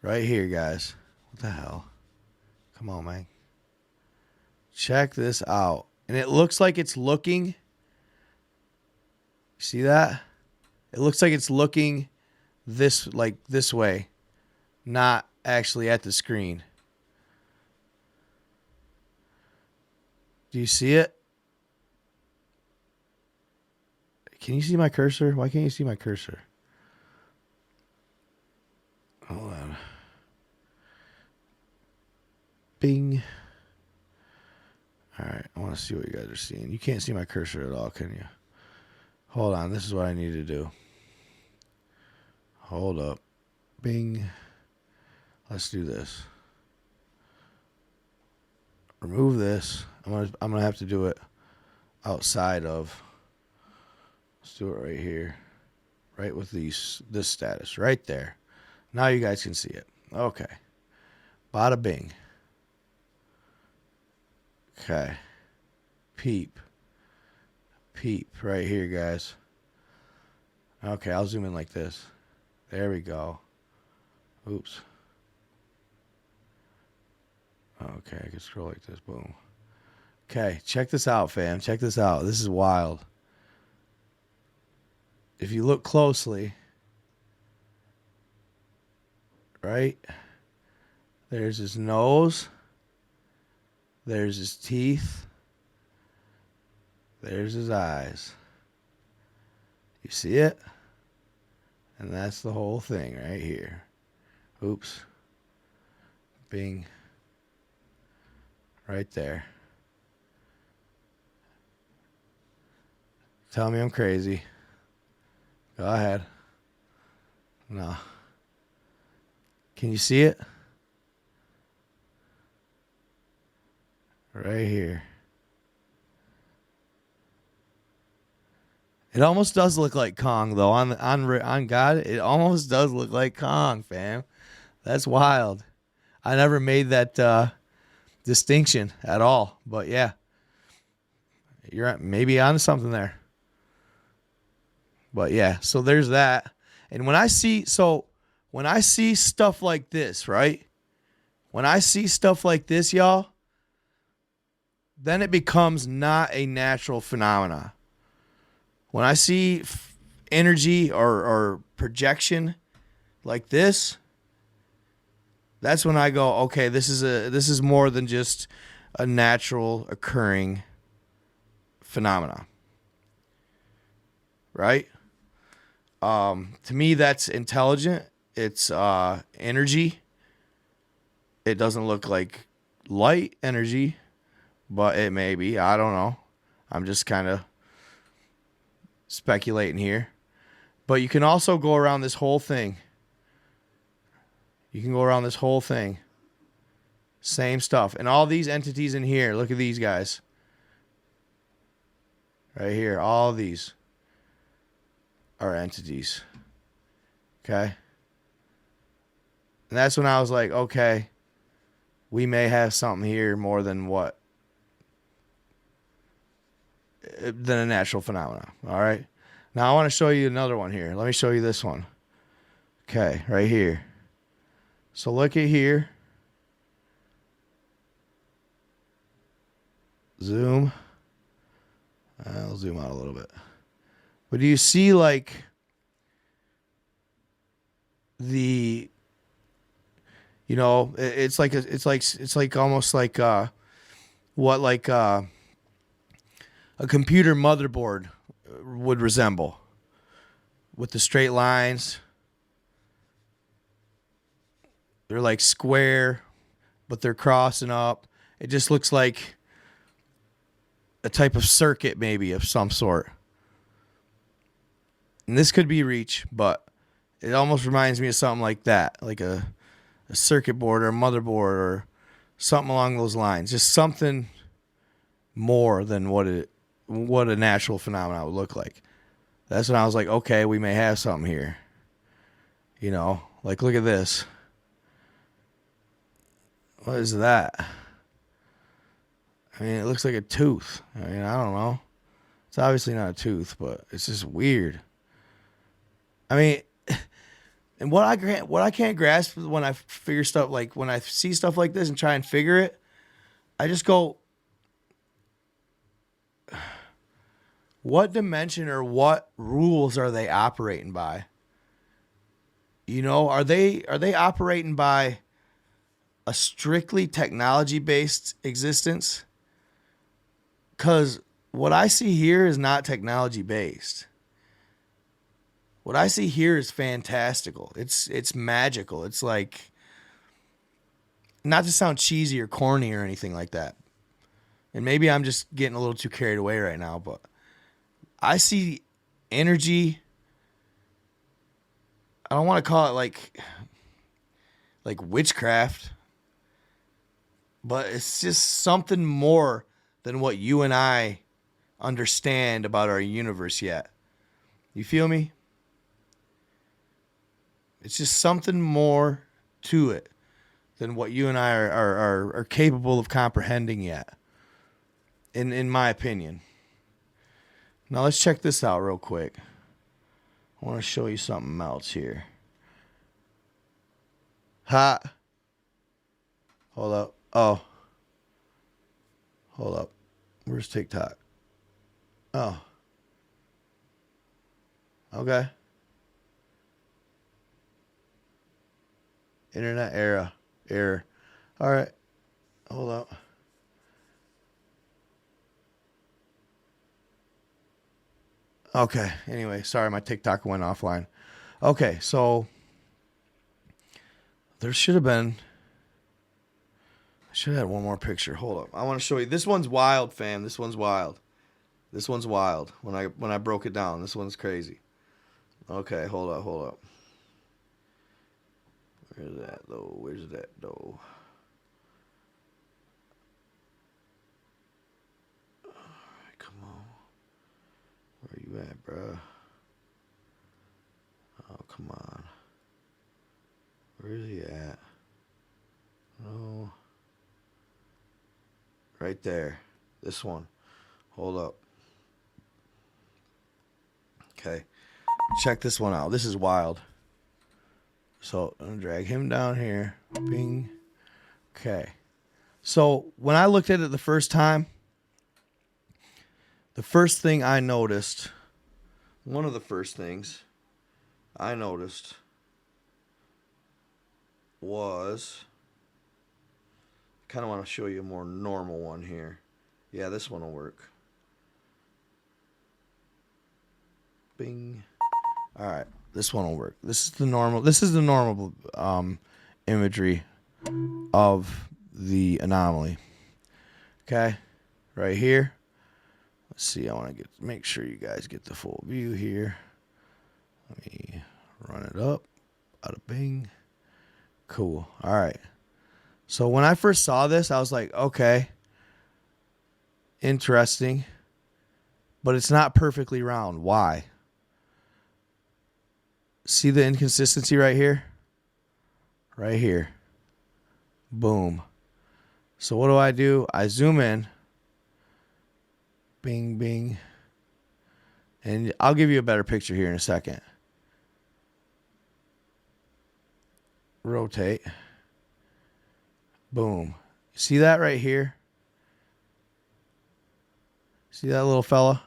Speaker 1: Right here, guys. What the hell? Come on, man. Check this out. And it looks like it's looking. See that? It looks like it's looking this way, not actually at the screen. Do you see it? Can you see my cursor? Why can't you see my cursor? Hold on. Bing. All right, I want to see what you guys are seeing. You can't see my cursor at all, can you? Hold on, this is what I need to do. Hold up. Bing. Let's do this. Remove this. I'm gonna have to do it outside of. Let's do it right here, right with this status right there. Now you guys can see it. Okay. Bada bing. Okay. Peep right here, guys. Okay, I'll zoom in like this. There we go. Oops. Okay, I can scroll like this. Boom. Okay, check this out, fam. Check this out. This is wild. If you look closely, right? There's his nose. There's his teeth. There's his eyes. You see it? And that's the whole thing right here. Oops. Bing. Right there. Tell me I'm crazy. Go ahead. No. Can you see it? Right here. It almost does look like Kong, though. On God, it almost does look like Kong, fam. That's wild. I never made that distinction at all. But yeah, you're maybe onto something there. But yeah, so there's that. And when I see stuff like this, right? When I see stuff like this, y'all, then it becomes not a natural phenomena. When I see energy or projection like this, that's when I go, okay, this is more than just a natural occurring phenomena. Right? To me, that's intelligent. It's energy. It doesn't look like light energy, but it may be. I don't know. I'm just kind of speculating here. But you can also go around this whole thing. You can go around this whole thing. Same stuff. And all these entities in here, look at these guys. Right here, all of these are entities. Okay? And that's when I was like, okay, we may have something here more than a natural phenomena. All right? Now I want to show you another one here. Let me show you this one. Okay, right here. So look at here. Zoom. I'll zoom out a little bit. But do you see like the, you know, it's like almost like what like a computer motherboard would resemble, with the straight lines. They're like square, but they're crossing up. It just looks like a type of circuit maybe of some sort. And this could be reach, but it almost reminds me of something like that, like a circuit board or a motherboard or something along those lines. Just something more than what a natural phenomenon would look like. That's when I was like, okay, we may have something here. You know, like look at this. What is that? I mean, it looks like a tooth. I mean, I don't know. It's obviously not a tooth, but it's just weird. I mean, and what I can't grasp when I figure stuff, like when I see stuff like this and try and figure it, I just go, what dimension or what rules are they operating by? You know, are they operating by a strictly technology-based existence? Because what I see here is not technology-based. What I see here is fantastical. It's magical. It's like, not to sound cheesy or corny or anything like that. And maybe I'm just getting a little too carried away right now, but I see energy. I don't want to call it like witchcraft, but it's just something more than what you and I understand about our universe yet. You feel me? It's just something more to it than what you and I are capable of comprehending yet, in my opinion. Now let's check this out real quick. I want to show you something else here. Hold up. Oh. Hold up. Where's TikTok? Oh. Okay. Internet error. All right. Hold up. Okay. Anyway, sorry, my TikTok went offline. Okay, so there should have been. I should have had one more picture. Hold up. I want to show you. This one's wild, fam. This one's wild. This one's wild. When I broke it down, this one's crazy. Okay, hold up. Where's that though? Alright, come on. Where you at, bro? Oh, come on. Where is he at? No. Right there. This one. Hold up. Okay. Check this one out. This is wild. So I'm going to drag him down here. Bing. Okay. So when I looked at it the first time, the first thing I noticed, one of the first things I noticed was, kind of want to show you a more normal one here. Yeah, this one will work. Bing. All right, this one will work. This is the normal imagery of the anomaly. Okay, right here. Let's see. I want to make sure you guys get the full view here. Let me run it up. Out of Bing. Cool. All right. So when I first saw this, I was like, okay, interesting, but it's not perfectly round. Why? See the inconsistency right here? Right here. Boom. So what do? I zoom in. Bing, bing. And I'll give you a better picture here in a second. Rotate. Boom. See that right here? See that little fella?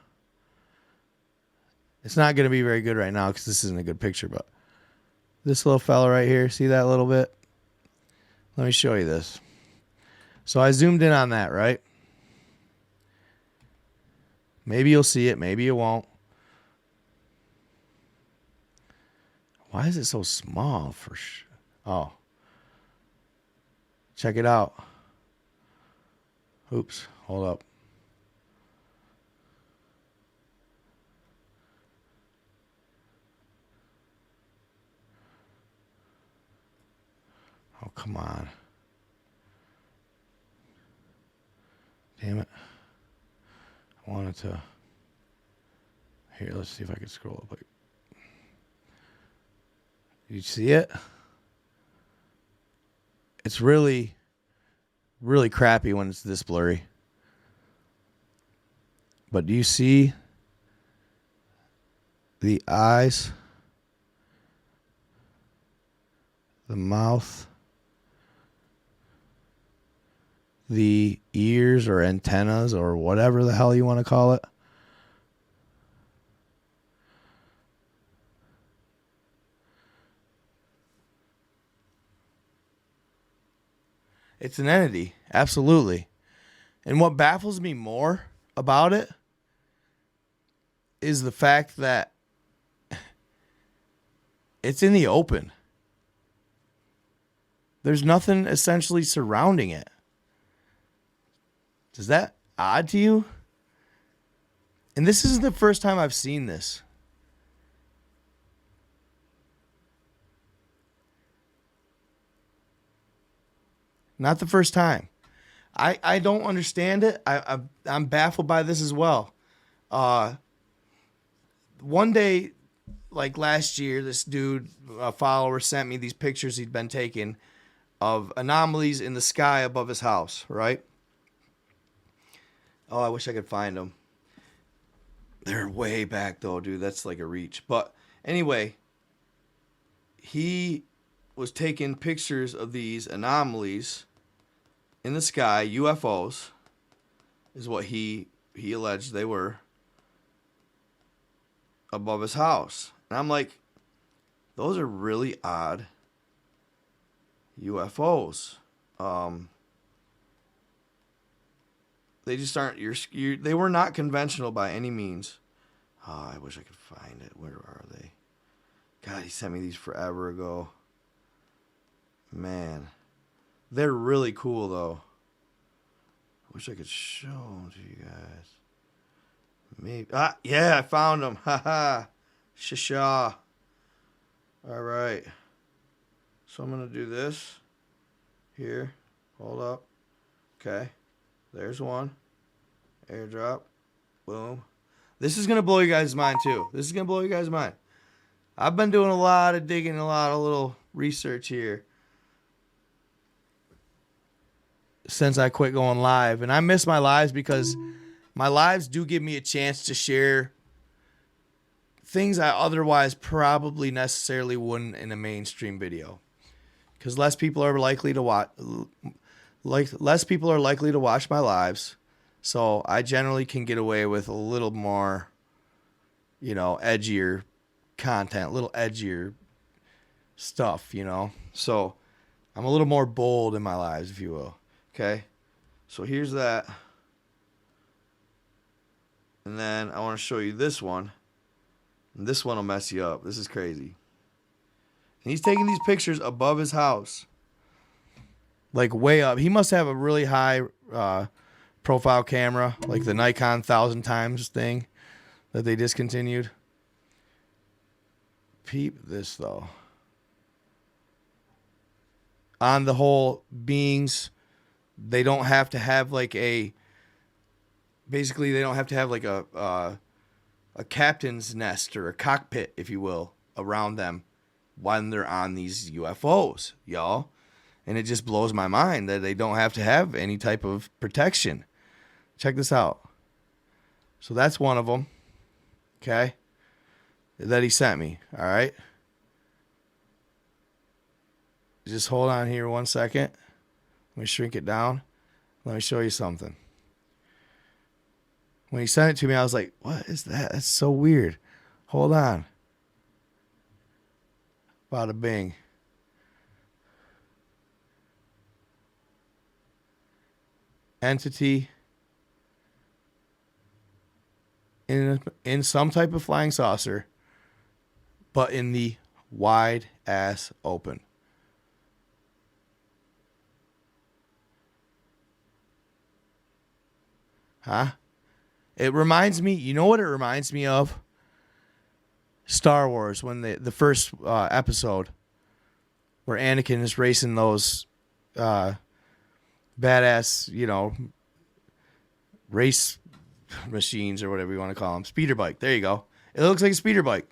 Speaker 1: It's not going to be very good right now because this isn't a good picture, but this little fella right here, see that little bit? Let me show you this. So I zoomed in on that, right? Maybe you'll see it, maybe you won't. Why is it so small for sure? Oh. Check it out. Oops, hold up. Oh, come on. Damn it. I wanted to. Here, let's see if I can scroll up. You see it? It's really really crappy when it's this blurry. But do you see the eyes, the mouth, the ears or antennas or whatever the hell you want to call it? It's an entity, absolutely. And what baffles me more about it is the fact that it's in the open. There's nothing essentially surrounding it. Is that odd to you? And this isn't the first time I've seen this. Not the first time. I don't understand it. I'm baffled by this as well. One day, like last year, this dude, a follower, sent me these pictures he'd been taking of anomalies in the sky above his house, right? Oh, I wish I could find them. They're way back, though, dude. That's like a reach. But anyway, he was taking pictures of these anomalies in the sky, UFOs, is what he alleged they were, above his house. And I'm like, those are really odd UFOs. They just aren't, they were not conventional by any means. Oh, I wish I could find it. Where are they? God, he sent me these forever ago. Man. They're really cool, though. I wish I could show them to you guys. Maybe. Yeah, I found them. Haha. Shisha. All right. So I'm going to do this here. Hold up. Okay. There's one. Airdrop. Boom. This is going to blow you guys' mind, too. This is going to blow you guys' mind. I've been doing a lot of digging, a lot of little research here since I quit going live. And I miss my lives because my lives do give me a chance to share things I otherwise probably necessarily wouldn't in a mainstream video. Because less people are likely to watch my lives. So I generally can get away with a little more, edgier content, a little edgier stuff, So I'm a little more bold in my lives, if you will. Okay, so here's that. And then I want to show you this one. And this one will mess you up. This is crazy. And he's taking these pictures above his house. Like way up. He must have a really high profile camera. Like the Nikon 1000 times thing that they discontinued. Peep this though. On the whole, beings... They don't have to have like a captain's nest or a cockpit, if you will, around them when they're on these UFOs, y'all. And it just blows my mind that they don't have to have any type of protection. Check this out. So that's one of them, okay, that he sent me, all right? Just hold on here 1 second. Let me shrink it down. Let me show you something. When he sent it to me, I was like, what is that? That's so weird. Hold on. Bada bing. Entity in some type of flying saucer, but in the wide ass open. Huh? It reminds me, you know what it reminds me of? Star Wars, when the first episode where Anakin is racing those badass, race machines or whatever you want to call them. Speeder bike. There you go. It looks like a speeder bike.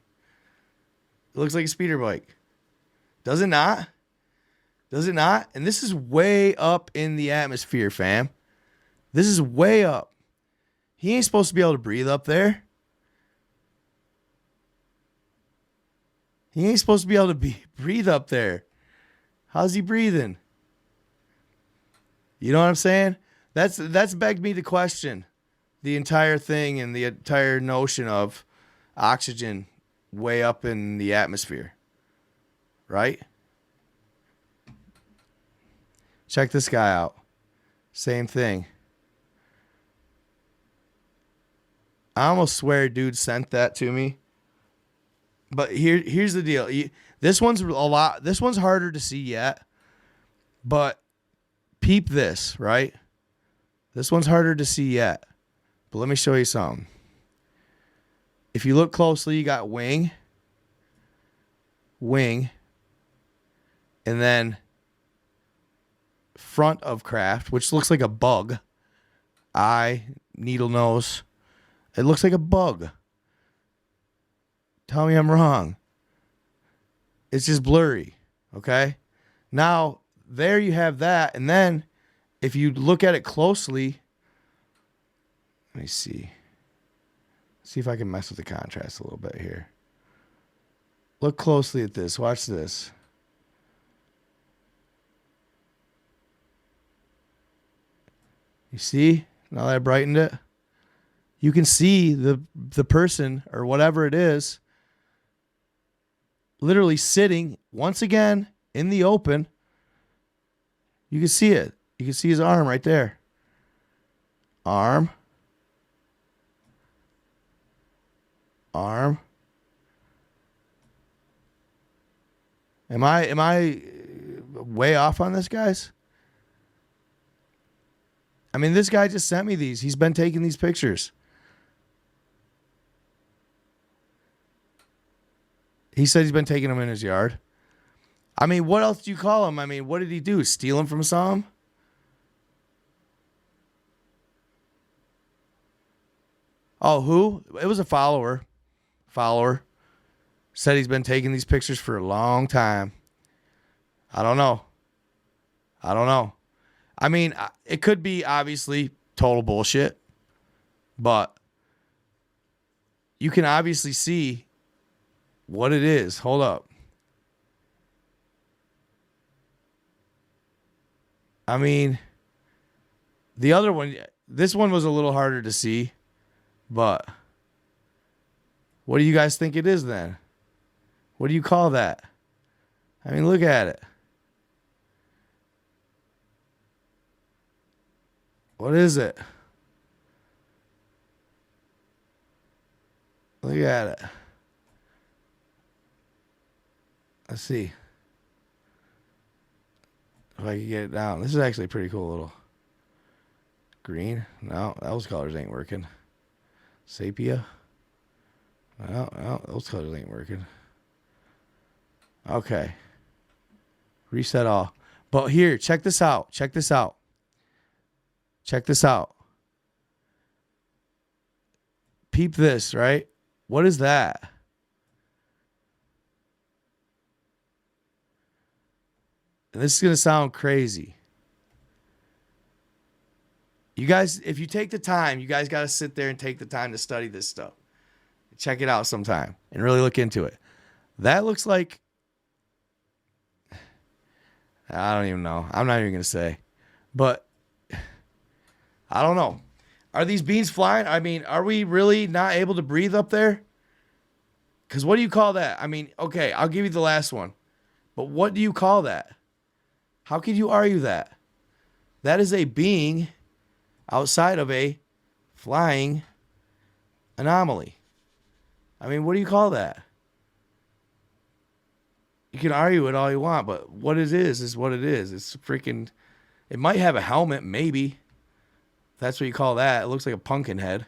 Speaker 1: It looks like a speeder bike. Does it not? Does it not? And this is way up in the atmosphere, fam. This is way up. He ain't supposed to be able to breathe up there. He ain't supposed to be able to breathe up there. How's he breathing? You know what I'm saying? That's begged me to question the entire thing and the entire notion of oxygen way up in the atmosphere. Right? Check this guy out. Same thing. I almost swear dude sent that to me. But here's the deal. This one's harder to see yet. But peep this, right? This one's harder to see yet. But let me show you something. If you look closely, you got wing, and then front of craft, which looks like a bug. Eye, needle nose. It looks like a bug. Tell me I'm wrong. It's just blurry, okay? Now, there you have that. And then, if you look at it closely, let me see. See if I can mess with the contrast a little bit here. Look closely at this. Watch this. You see? Now that I brightened it, you can see the person or whatever it is literally sitting once again in the open. You can see it. You can see his arm right there. Arm. Am I way off on this, guys? I mean, this guy just sent me these. He's been taking these pictures. He said he's been taking them in his yard. I mean, what else do you call him? I mean, what did he do? Steal him from some? Oh, who? It was a follower. Said he's been taking these pictures for a long time. I don't know. I mean, it could be obviously total bullshit, but you can obviously see what it is. Hold up. I mean, the other one, this one was a little harder to see, but what do you guys think it is then? What do you call that? I mean, look at it. What is it? Look at it. Let's see if I can get it down. This is actually a pretty cool little green. No, those colors ain't working. Sepia. No, those colors ain't working. Okay. Reset all. But here, check this out. Check this out. Peep this, right? What is that? And this is going to sound crazy. You guys, if you take the time, you guys got to sit there and take the time to study this stuff. Check it out sometime and really look into it. That looks like, I don't even know. I'm not even going to say. But I don't know. Are these beans flying? I mean, are we really not able to breathe up there? Because what do you call that? I mean, okay, I'll give you the last one. But what do you call that? How could you argue that? That is a being outside of a flying anomaly. I mean, what do you call that? You can argue it all you want, but what it is what it is. It's freaking, it might have a helmet, maybe. That's what you call that. It looks like a pumpkin head.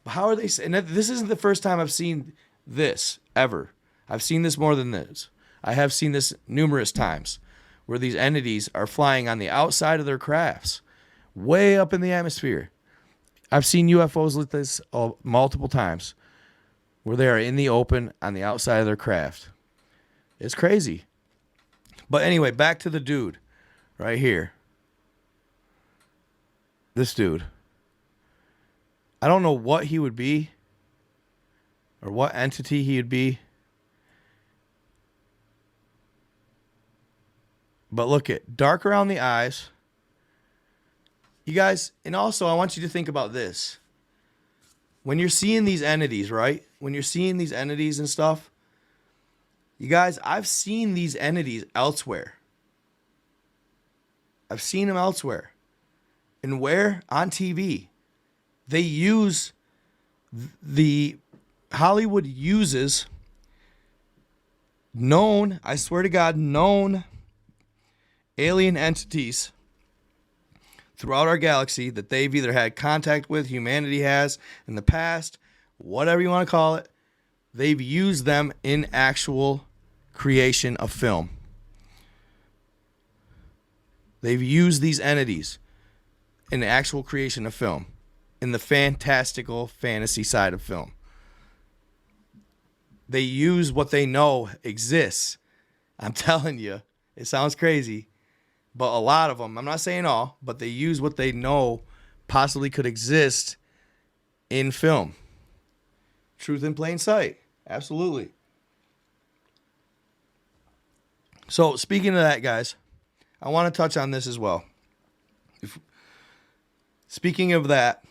Speaker 1: But how are they, and this isn't the first time I've seen this, ever. I've seen this more than this. I have seen this numerous times where these entities are flying on the outside of their crafts, way up in the atmosphere. I've seen UFOs like this multiple times where they are in the open on the outside of their craft. It's crazy. But anyway, back to the dude right here. This dude. I don't know what he would be or what entity he would be. But look at dark around the eyes. You guys, and also I want you to think about this. When you're seeing these entities, right? When you're seeing these entities and stuff, you guys, I've seen these entities elsewhere. I've seen them elsewhere. And where? On TV. They use Hollywood uses known, I swear to God, known alien entities throughout our galaxy that they've either had contact with, humanity has in the past, whatever you want to call it. They've used them in actual creation of film. They've used these entities in the actual creation of film, in the fantastical fantasy side of film. They use what they know exists. I'm telling you, it sounds crazy, but a lot of them, I'm not saying all, but they use what they know possibly could exist in film. Truth in plain sight. Absolutely. So, speaking of that, guys, I want to touch on this as well. Speaking of that,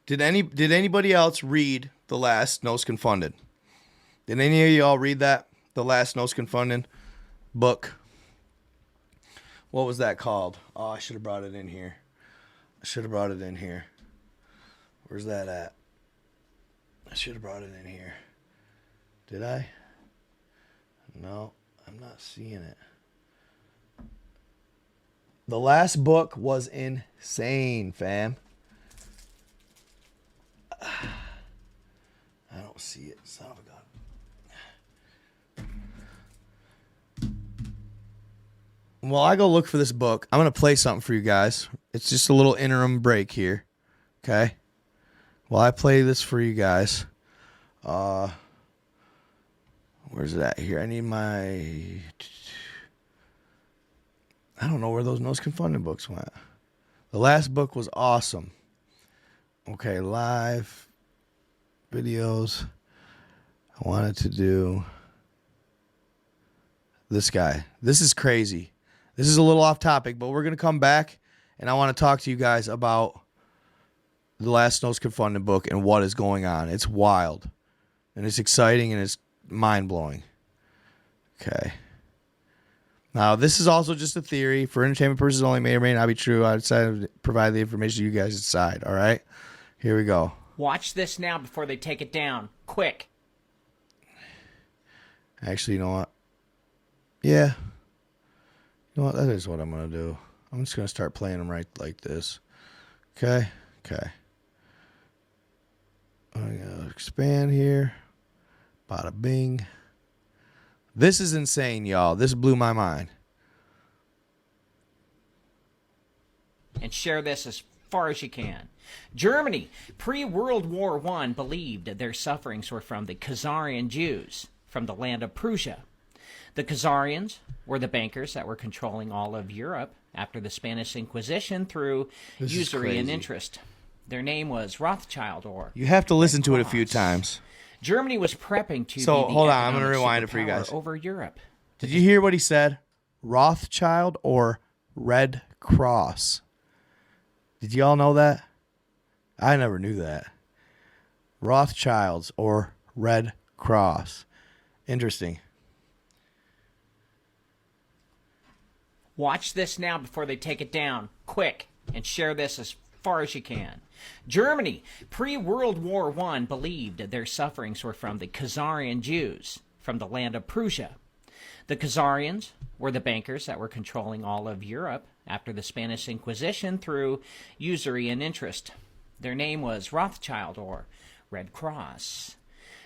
Speaker 1: did anybody else read The Last Nos Confunded? Did any of y'all read that? The Last Nos Confunded book? What was that called? Oh, I should have brought it in here. Where's that at? I should have brought it in here. Did I? No, I'm not seeing it. The last book was insane, fam. I don't see it. Son of a gun. While I go look for this book, I'm going to play something for you guys. It's just a little interim break here. Okay? While I play this for you guys. Where's it at here? I need my... I don't know where those Nos Confunded books went. The last book was awesome. Okay, live videos. I wanted to do this guy. This is crazy. This is a little off topic, but we're going to come back, and I want to talk to you guys about the last Nos Confunded book and what is going on. It's wild, and it's exciting, and it's mind-blowing. Okay. Now, this is also just a theory for entertainment purposes only. May or may not be true. I decided to provide the information you guys decide. All right? Here we go.
Speaker 9: Watch this now before they take it down. Quick.
Speaker 1: Actually, you know what? Yeah. You know what? That is what I'm going to do. I'm just going to start playing them right like this. Okay? Okay. I'm going to expand here. Bada bing. This is insane, y'all. This blew my mind.
Speaker 9: And share this as far as you can. Germany, pre-World War I, believed their sufferings were from the Khazarian Jews from the land of Prussia. The Khazarians were the bankers that were controlling all of Europe after the Spanish Inquisition through usury and interest. Their name was Rothschild or...
Speaker 1: You have to listen to it a few times.
Speaker 9: Germany was prepping to
Speaker 1: So,
Speaker 9: be the
Speaker 1: hold on, I'm
Speaker 9: economic
Speaker 1: going to rewind it for you
Speaker 9: superpower
Speaker 1: guys.
Speaker 9: over Europe.
Speaker 1: Did you hear what he said? Rothschild or Red Cross? Did you all know that? I never knew that. Rothschilds or Red Cross. Interesting.
Speaker 9: Watch this now before they take it down. Quick. And share this as far as you can. Germany, pre-World War I, believed their sufferings were from the Khazarian Jews from the land of Prussia. The Khazarians were the bankers that were controlling all of Europe after the Spanish Inquisition through usury and interest. Their name was Rothschild or Red Cross.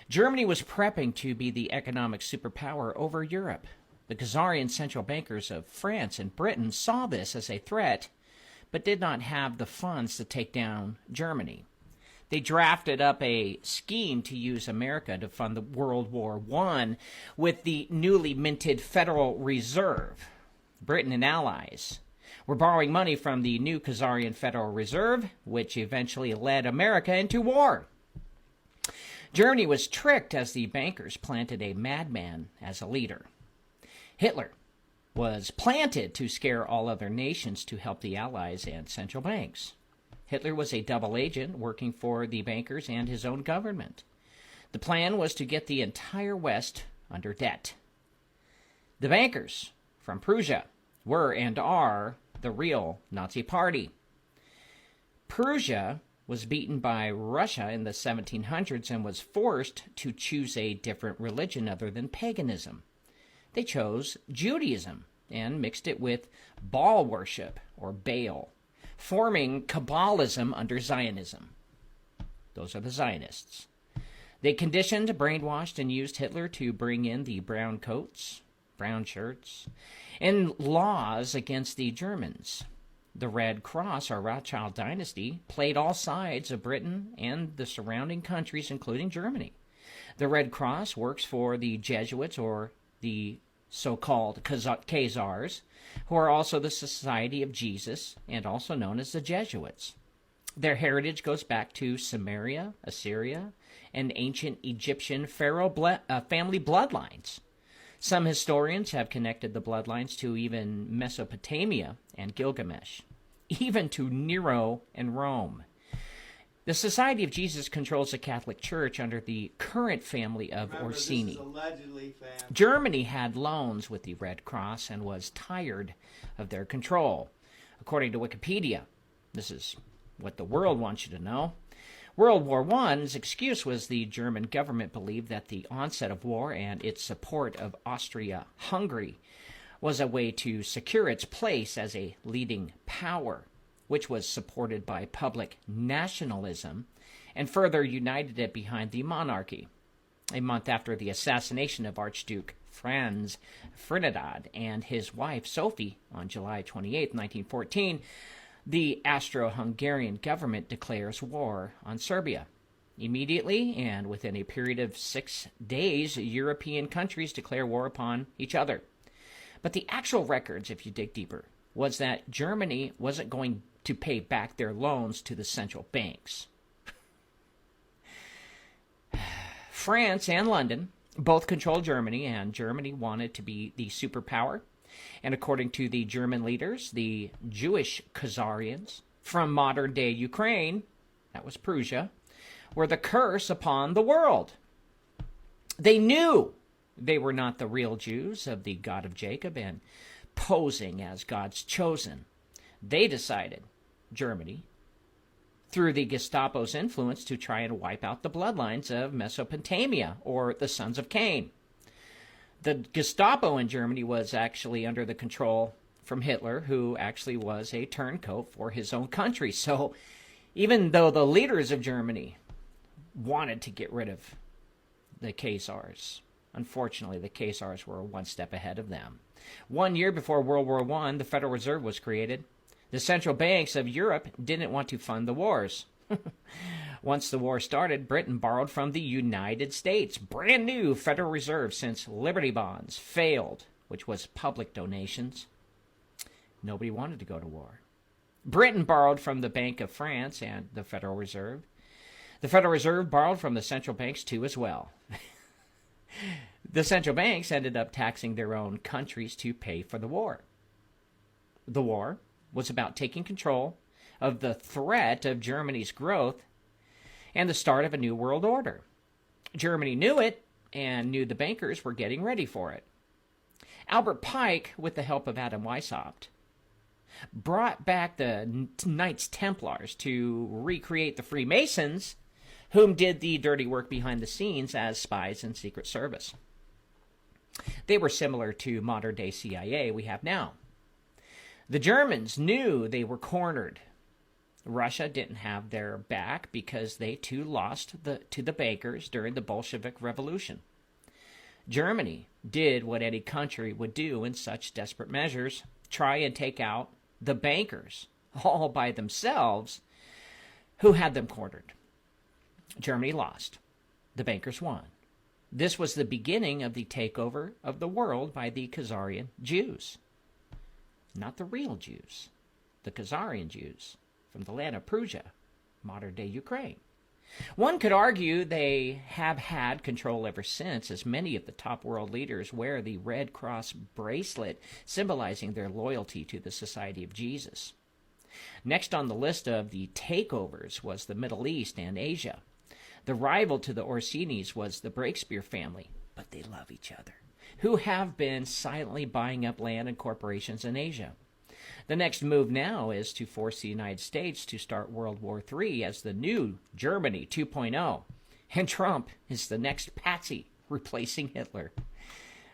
Speaker 9: Germany was prepping to be the economic superpower over Europe. The Khazarian central bankers of France and Britain saw this as a threat, but did not have the funds to take down Germany. They drafted up a scheme to use America to fund the World War I with the newly minted Federal Reserve. Britain and allies were borrowing money from the new Khazarian Federal Reserve, which eventually led America into war. Germany was tricked as the bankers planted a madman as a leader. Hitler was planted to scare all other nations to help the Allies and central banks. Hitler was a double agent working for the bankers and his own government. The plan was to get the entire West under debt. The bankers from Prussia were and are the real Nazi Party. Prussia was beaten by Russia in the 1700s and was forced to choose a different religion other than paganism. They chose Judaism and mixed it with Baal worship, or Baal, forming Kabbalism under Zionism. Those are the Zionists. They conditioned, brainwashed, and used Hitler to bring in the brown coats, brown shirts, and laws against the Germans. The Red Cross, or Rothschild dynasty, played all sides of Britain and the surrounding countries, including Germany. The Red Cross works for the Jesuits, or the so-called Khazars, who are also the Society of Jesus and also known as the Jesuits. Their heritage goes back to Samaria, Assyria, and ancient Egyptian pharaoh family bloodlines. Some historians have connected the bloodlines to even Mesopotamia and Gilgamesh, even to Nero and Rome. The Society of Jesus controls the Catholic Church under the current family of Orsini. Germany had loans with the Red Cross and was tired of their control. According to Wikipedia, this is what the world wants you to know. World War I's excuse was the German government believed that the onset of war and its support of Austria-Hungary was a way to secure its place as a leading power, which was supported by public nationalism and further united it behind the monarchy. A month after the assassination of Archduke Franz Ferdinand and his wife Sophie on July 28, 1914, the Austro-Hungarian government declares war on Serbia. Immediately, and within a period of 6 days, European countries declare war upon each other. But the actual records, if you dig deeper, was that Germany wasn't going to pay back their loans to the central banks. France and London both controlled Germany, and Germany wanted to be the superpower. And according to the German leaders, the Jewish Khazarians from modern-day Ukraine, that was Prussia, were the curse upon the world. They knew they were not the real Jews of the God of Jacob and posing as God's chosen. They decided, Germany, through the Gestapo's influence, to try and wipe out the bloodlines of Mesopotamia, or the sons of Cain. The Gestapo in Germany was actually under the control from Hitler, who actually was a turncoat for his own country. So even though the leaders of Germany wanted to get rid of the Khazars, unfortunately the Khazars were one step ahead of them. 1 year before World War I, the Federal Reserve was created. The central banks of Europe didn't want to fund the wars. Once the war started, Britain borrowed from the United States. Brand new Federal Reserve since Liberty Bonds failed, which was public donations. Nobody wanted to go to war. Britain borrowed from the Bank of France and the Federal Reserve. The Federal Reserve borrowed from the central banks too as well. The central banks ended up taxing their own countries to pay for the war. The war was about taking control of the threat of Germany's growth and the start of a new world order. Germany knew it and knew the bankers were getting ready for it. Albert Pike, with the help of Adam Weishaupt, brought back the Knights Templars to recreate the Freemasons, whom did the dirty work behind the scenes as spies and Secret Service. They were similar to modern-day CIA we have now. The Germans knew they were cornered. Russia didn't have their back because they too lost to the bankers during the Bolshevik Revolution. Germany did what any country would do in such desperate measures, try and take out the bankers, all by themselves, who had them cornered. Germany lost. The bankers won. This was the beginning of the takeover of the world by the Khazarian Jews. Not the real Jews, the Khazarian Jews from the land of Prussia, modern-day Ukraine. One could argue they have had control ever since, as many of the top world leaders wear the Red Cross bracelet symbolizing their loyalty to the Society of Jesus. Next on the list of the takeovers was the Middle East and Asia. The rival to the Orsinis was the Breakspear family, but they love each other, who have been silently buying up land and corporations in Asia. The next move now is to force the United States to start World War III as the new Germany 2.0, and Trump is the next patsy replacing Hitler.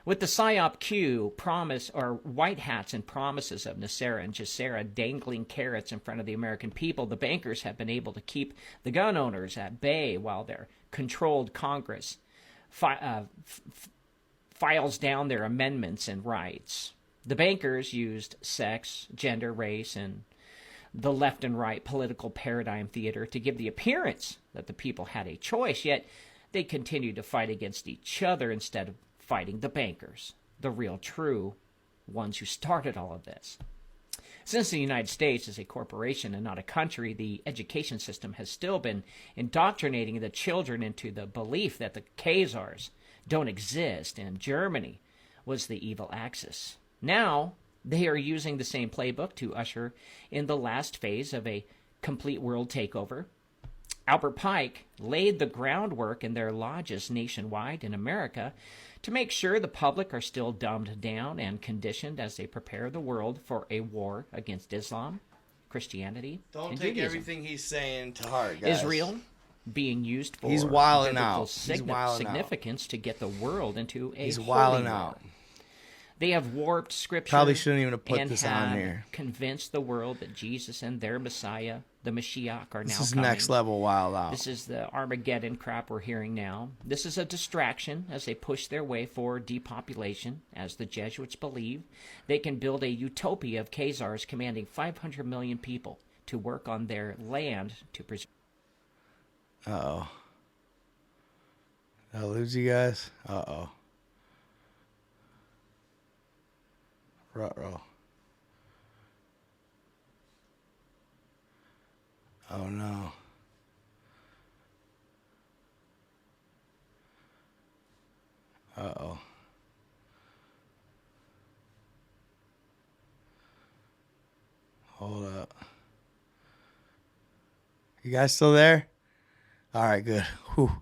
Speaker 9: With the PSYOP Q promise, or white hats and promises of Nasser and Jassera dangling carrots in front of the American people, the bankers have been able to keep the gun owners at bay while their controlled Congress files down their amendments and rights. The bankers used sex, gender, race, and the left and right political paradigm theater to give the appearance that the people had a choice, yet they continued to fight against each other instead of fighting the bankers, the real true ones who started all of this. Since the United States is a corporation and not a country, the education system has still been indoctrinating the children into the belief that the Khazars don't exist and Germany was the evil Axis. Now, they are using the same playbook to usher in the last phase of a complete world takeover. Albert Pike laid the groundwork in their lodges nationwide in America to make sure the public are still dumbed down and conditioned as they prepare the world for a war against Islam, Christianity,
Speaker 1: Don't
Speaker 9: and
Speaker 1: take
Speaker 9: Judaism.
Speaker 1: everything he's saying to heart, guys.
Speaker 9: Israel being used for
Speaker 1: He's wilding
Speaker 9: biblical
Speaker 1: out. He's wilding
Speaker 9: significance to get the world into a
Speaker 1: He's
Speaker 9: holy
Speaker 1: wilding
Speaker 9: war.
Speaker 1: out.
Speaker 9: They have warped Scripture.
Speaker 1: Probably shouldn't even have put
Speaker 9: and
Speaker 1: this
Speaker 9: have
Speaker 1: on here.
Speaker 9: convinced the world that Jesus and their Messiah, the Mashiach, are now
Speaker 1: This is
Speaker 9: coming.
Speaker 1: next level wild out.
Speaker 9: This is the Armageddon crap we're hearing now. This is a distraction as they push their way for depopulation. As the Jesuits believe, they can build a utopia of Khazars commanding 500 million people to work on their land to preserve.
Speaker 1: Uh-oh. Did I lose you guys? Uh-oh. Ruh-roh. Oh, no. Uh-oh. Hold up. You guys still there? All right, good. Whew.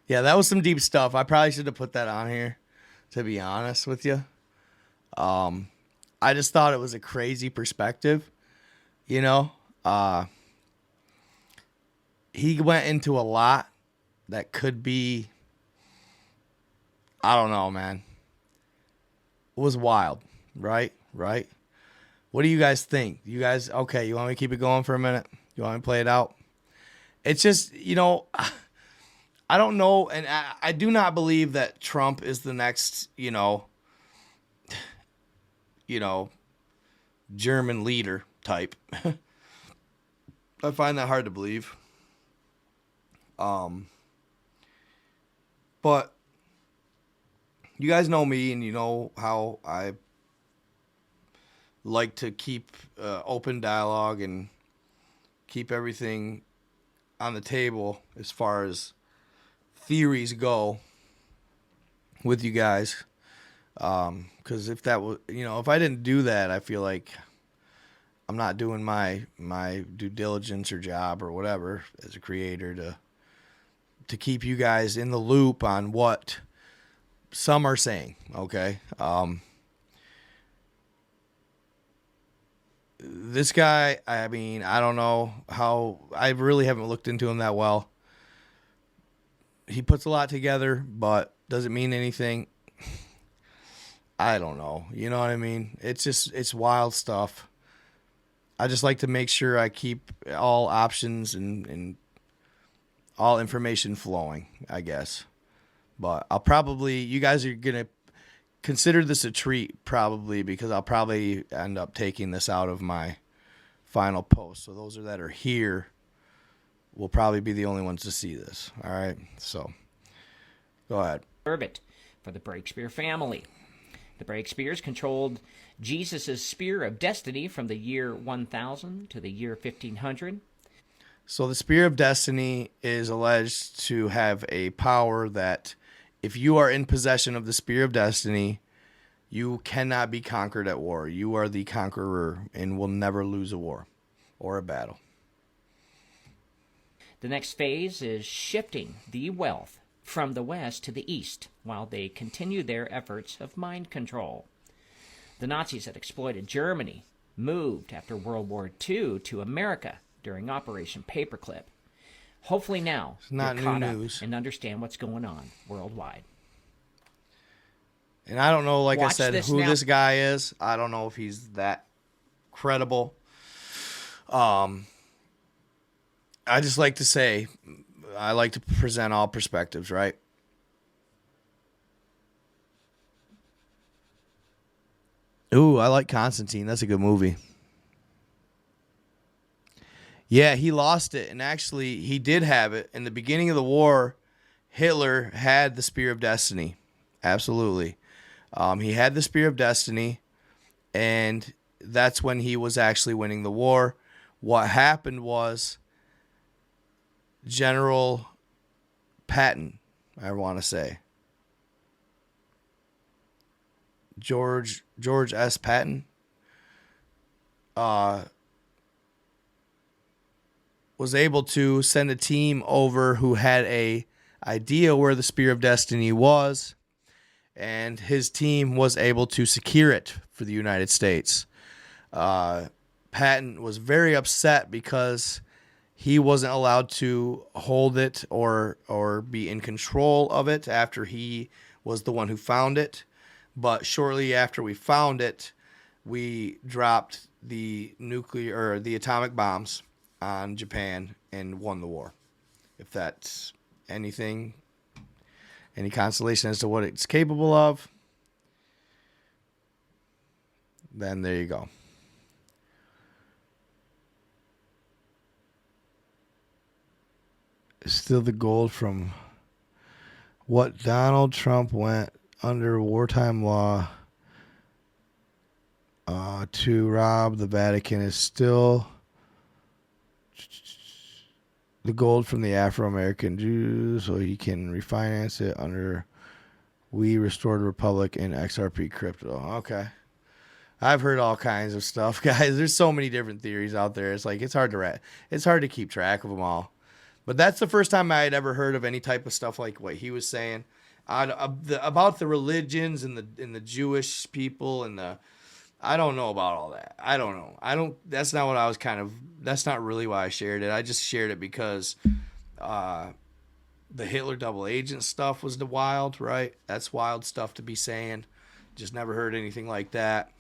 Speaker 1: Yeah, that was some deep stuff. I probably should have put that on here, to be honest with you. I just thought it was a crazy perspective, you know. He went into a lot that could be, I don't know, man. It was wild, right? Right? What do you guys think? You guys, okay, you want me to keep it going for a minute? You want me to play it out? It's just, you know, I don't know, and I do not believe that Trump is the next, you know, German leader type. I find that hard to believe. But you guys know me, and you know how I like to keep open dialogue and keep everything on the table as far as theories go with you guys. Because if that was, you know, if I didn't do that, I feel like I'm not doing my due diligence or job or whatever as a creator to keep you guys in the loop on what some are saying. Okay. This guy, I mean, I don't know how, I really haven't looked into him that well. He puts a lot together, but does it mean anything? I don't know. You know what I mean? It's just, it's wild stuff. I just like to make sure I keep all options and all information flowing, I guess. But I'll probably, you guys are going to consider this a treat probably, because I'll probably end up taking this out of my final post. So those that are here, will probably be the only ones to see this. All right, so go ahead.
Speaker 9: Orbit for the Breakspear family. The Breakspears controlled Jesus' spear of destiny from the year 1000 to the year 1500.
Speaker 1: So the spear of destiny is alleged to have a power that if you are in possession of the spear of destiny, you cannot be conquered at war. You are the conqueror and will never lose a war or a battle.
Speaker 9: The next phase is shifting the wealth from the west to the east while they continue their efforts of mind control. The Nazis that exploited Germany moved after World War II to America during Operation Paperclip. Hopefully now
Speaker 1: you're
Speaker 9: caught up and understand what's going on worldwide.
Speaker 1: And I don't know, like I said, who this guy is. I don't know if he's that credible. I just like to say, I like to present all perspectives, right? Ooh, I like Constantine. That's a good movie. Yeah, he lost it, and actually he did have it. In the beginning of the war, Hitler had the Spear of Destiny. Absolutely. He had the Spear of Destiny, and that's when he was actually winning the war. What happened was General Patton, I want to say. George S. Patton was able to send a team over who had a idea where the Spear of Destiny was, and his team was able to secure it for the United States. Patton was very upset because he wasn't allowed to hold it or be in control of it after he was the one who found it. But shortly after we found it, we dropped the atomic bombs on Japan and won the war. If that's anything, any consolation as to what it's capable of, then there you go. Still the gold from what Donald Trump went under wartime law to rob the Vatican is still the gold from the Afro-American Jews, so he can refinance it under We Restored Republic in XRP crypto. Okay. I've heard all kinds of stuff, guys. There's so many different theories out there. It's like it's hard to keep track of them all. But that's the first time I had ever heard of any type of stuff like what he was saying about the religions and the Jewish people and I don't know about all that. I don't know. That's not what I was that's not really why I shared it. I just shared it because the Hitler double agent stuff was the wild, right? That's wild stuff to be saying. Just never heard anything like that.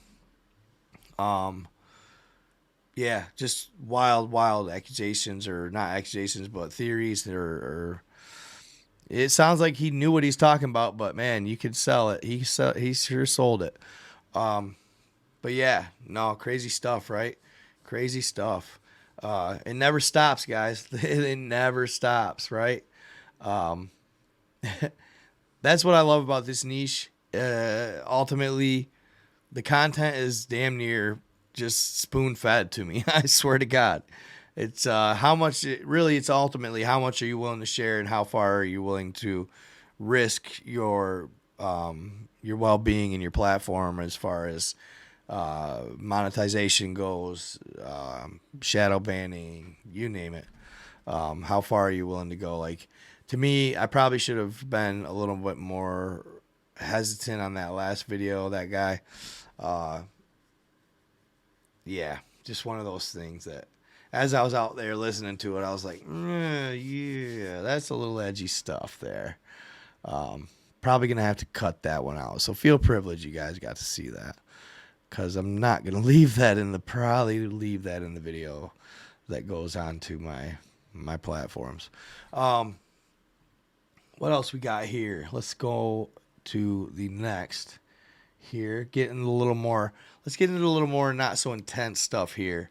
Speaker 1: Yeah, just wild accusations, or not accusations, but theories that are it sounds like he knew what he's talking about, but man, you could sell it. He sure sold it. But yeah, no, crazy stuff, right? Crazy stuff. It never stops, guys. It never stops, right? That's what I love about this niche. Ultimately, the content is damn near just spoon-fed to me. I swear to God. It's it's ultimately how much are you willing to share and how far are you willing to risk your well-being and your platform as far as monetization goes, shadow banning, you name it. How far are you willing to go? Like, to me, I probably should have been a little bit more hesitant on that last video, that guy. Yeah, just one of those things that as I was out there listening to it, I was like, yeah, that's a little edgy stuff there. Probably going to have to cut that one out. So feel privileged you guys got to see that, because I'm not going to leave that in the video that goes on to my platforms. What else we got here? Let's go to the next here. Let's get into a little more not so intense stuff here.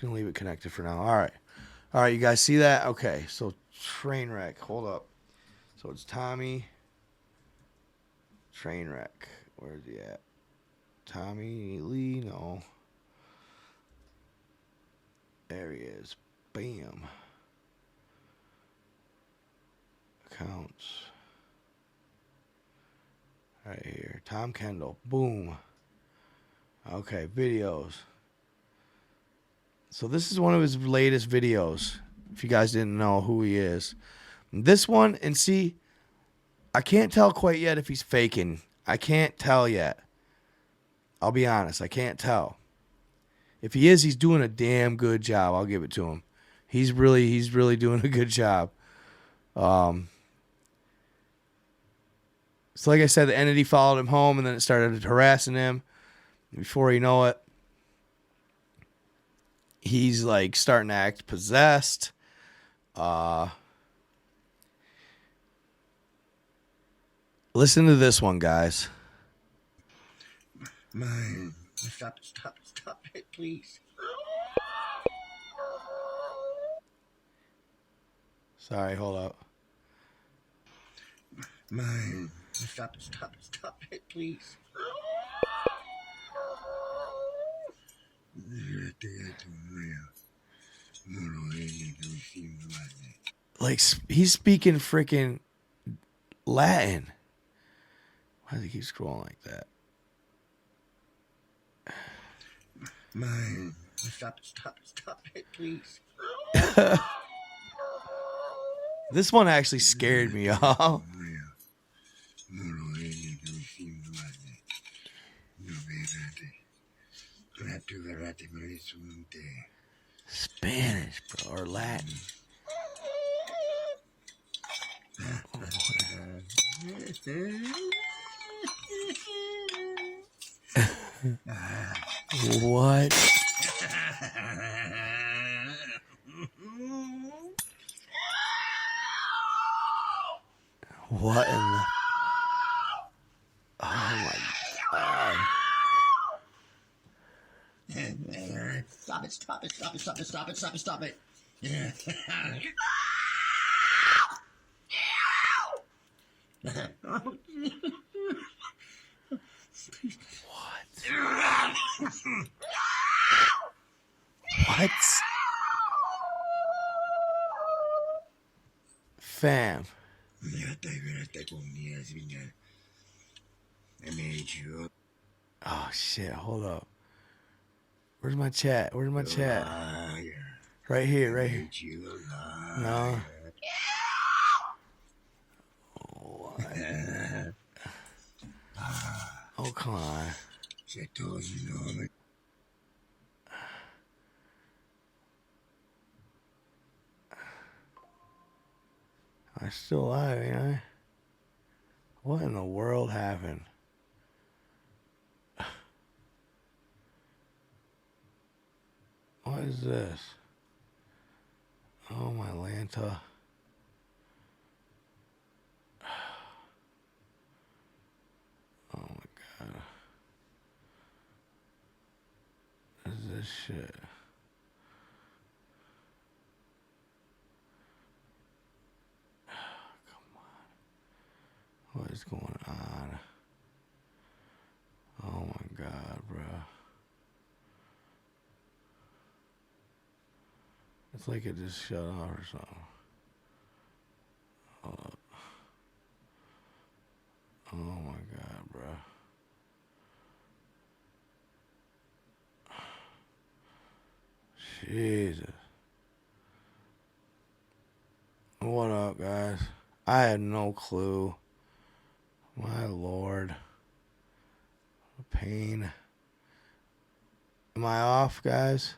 Speaker 1: Just gonna leave it connected for now. All right. All right, you guys see that? Okay, so train wreck. Hold up. So it's Tommy. Train wreck. Where's he at? Tommy Lee? No. There he is. Bam. Accounts. Right here. Tom Kendall. Boom. Okay, videos. So this is one of his latest videos. If you guys didn't know who he is. This one, and see, I can't tell quite yet if he's faking. I can't tell yet. I'll be honest, I can't tell. If he is, he's doing a damn good job. I'll give it to him. He's really doing a good job. So like I said, the entity followed him home, and then it started harassing him. Before you know it, he's like starting to act possessed. Listen to this one, guys.
Speaker 10: Man, stop it, please.
Speaker 1: Sorry, hold up.
Speaker 10: Man, stop it, please.
Speaker 1: Like, he's speaking freaking Latin. Why does he keep scrolling like that?
Speaker 10: Man, stop it, please.
Speaker 1: This one actually scared me, y'all. Spanish, bro, or Latin. What? What in the... Oh my God.
Speaker 10: Stop it.
Speaker 1: What? Fam. Oh shit, hold up. Where's my chat? Right here. No. What? Oh, come on. I'm still alive, ain't I? What in the world happened? What is this? Oh, my Lanta. Oh, my God. What is this shit? What is going on? Oh my God, bro. It's like it just shut off or something. Hold up. Oh my God, bro. Jesus. What up, guys? I had no clue. My Lord. Pain. Am I off, guys?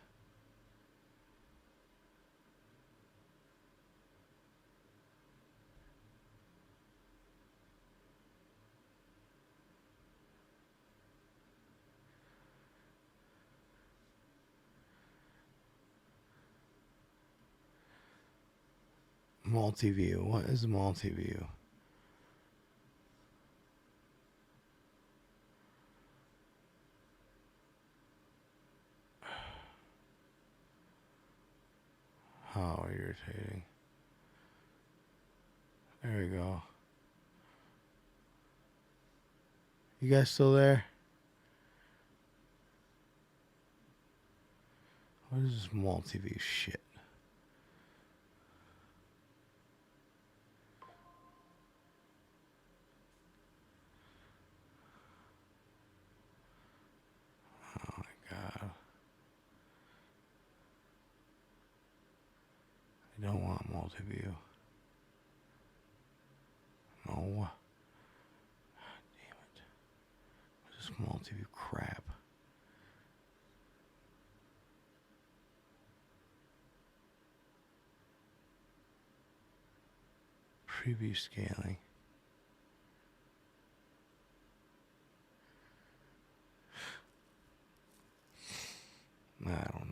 Speaker 1: Multi-view. What is multi-view? How irritating. There we go. You guys still there? What is this multi-view shit? Oh my God. I don't want multi-view. No. God damn it. What is this multi-view crap? Preview scaling. I don't know.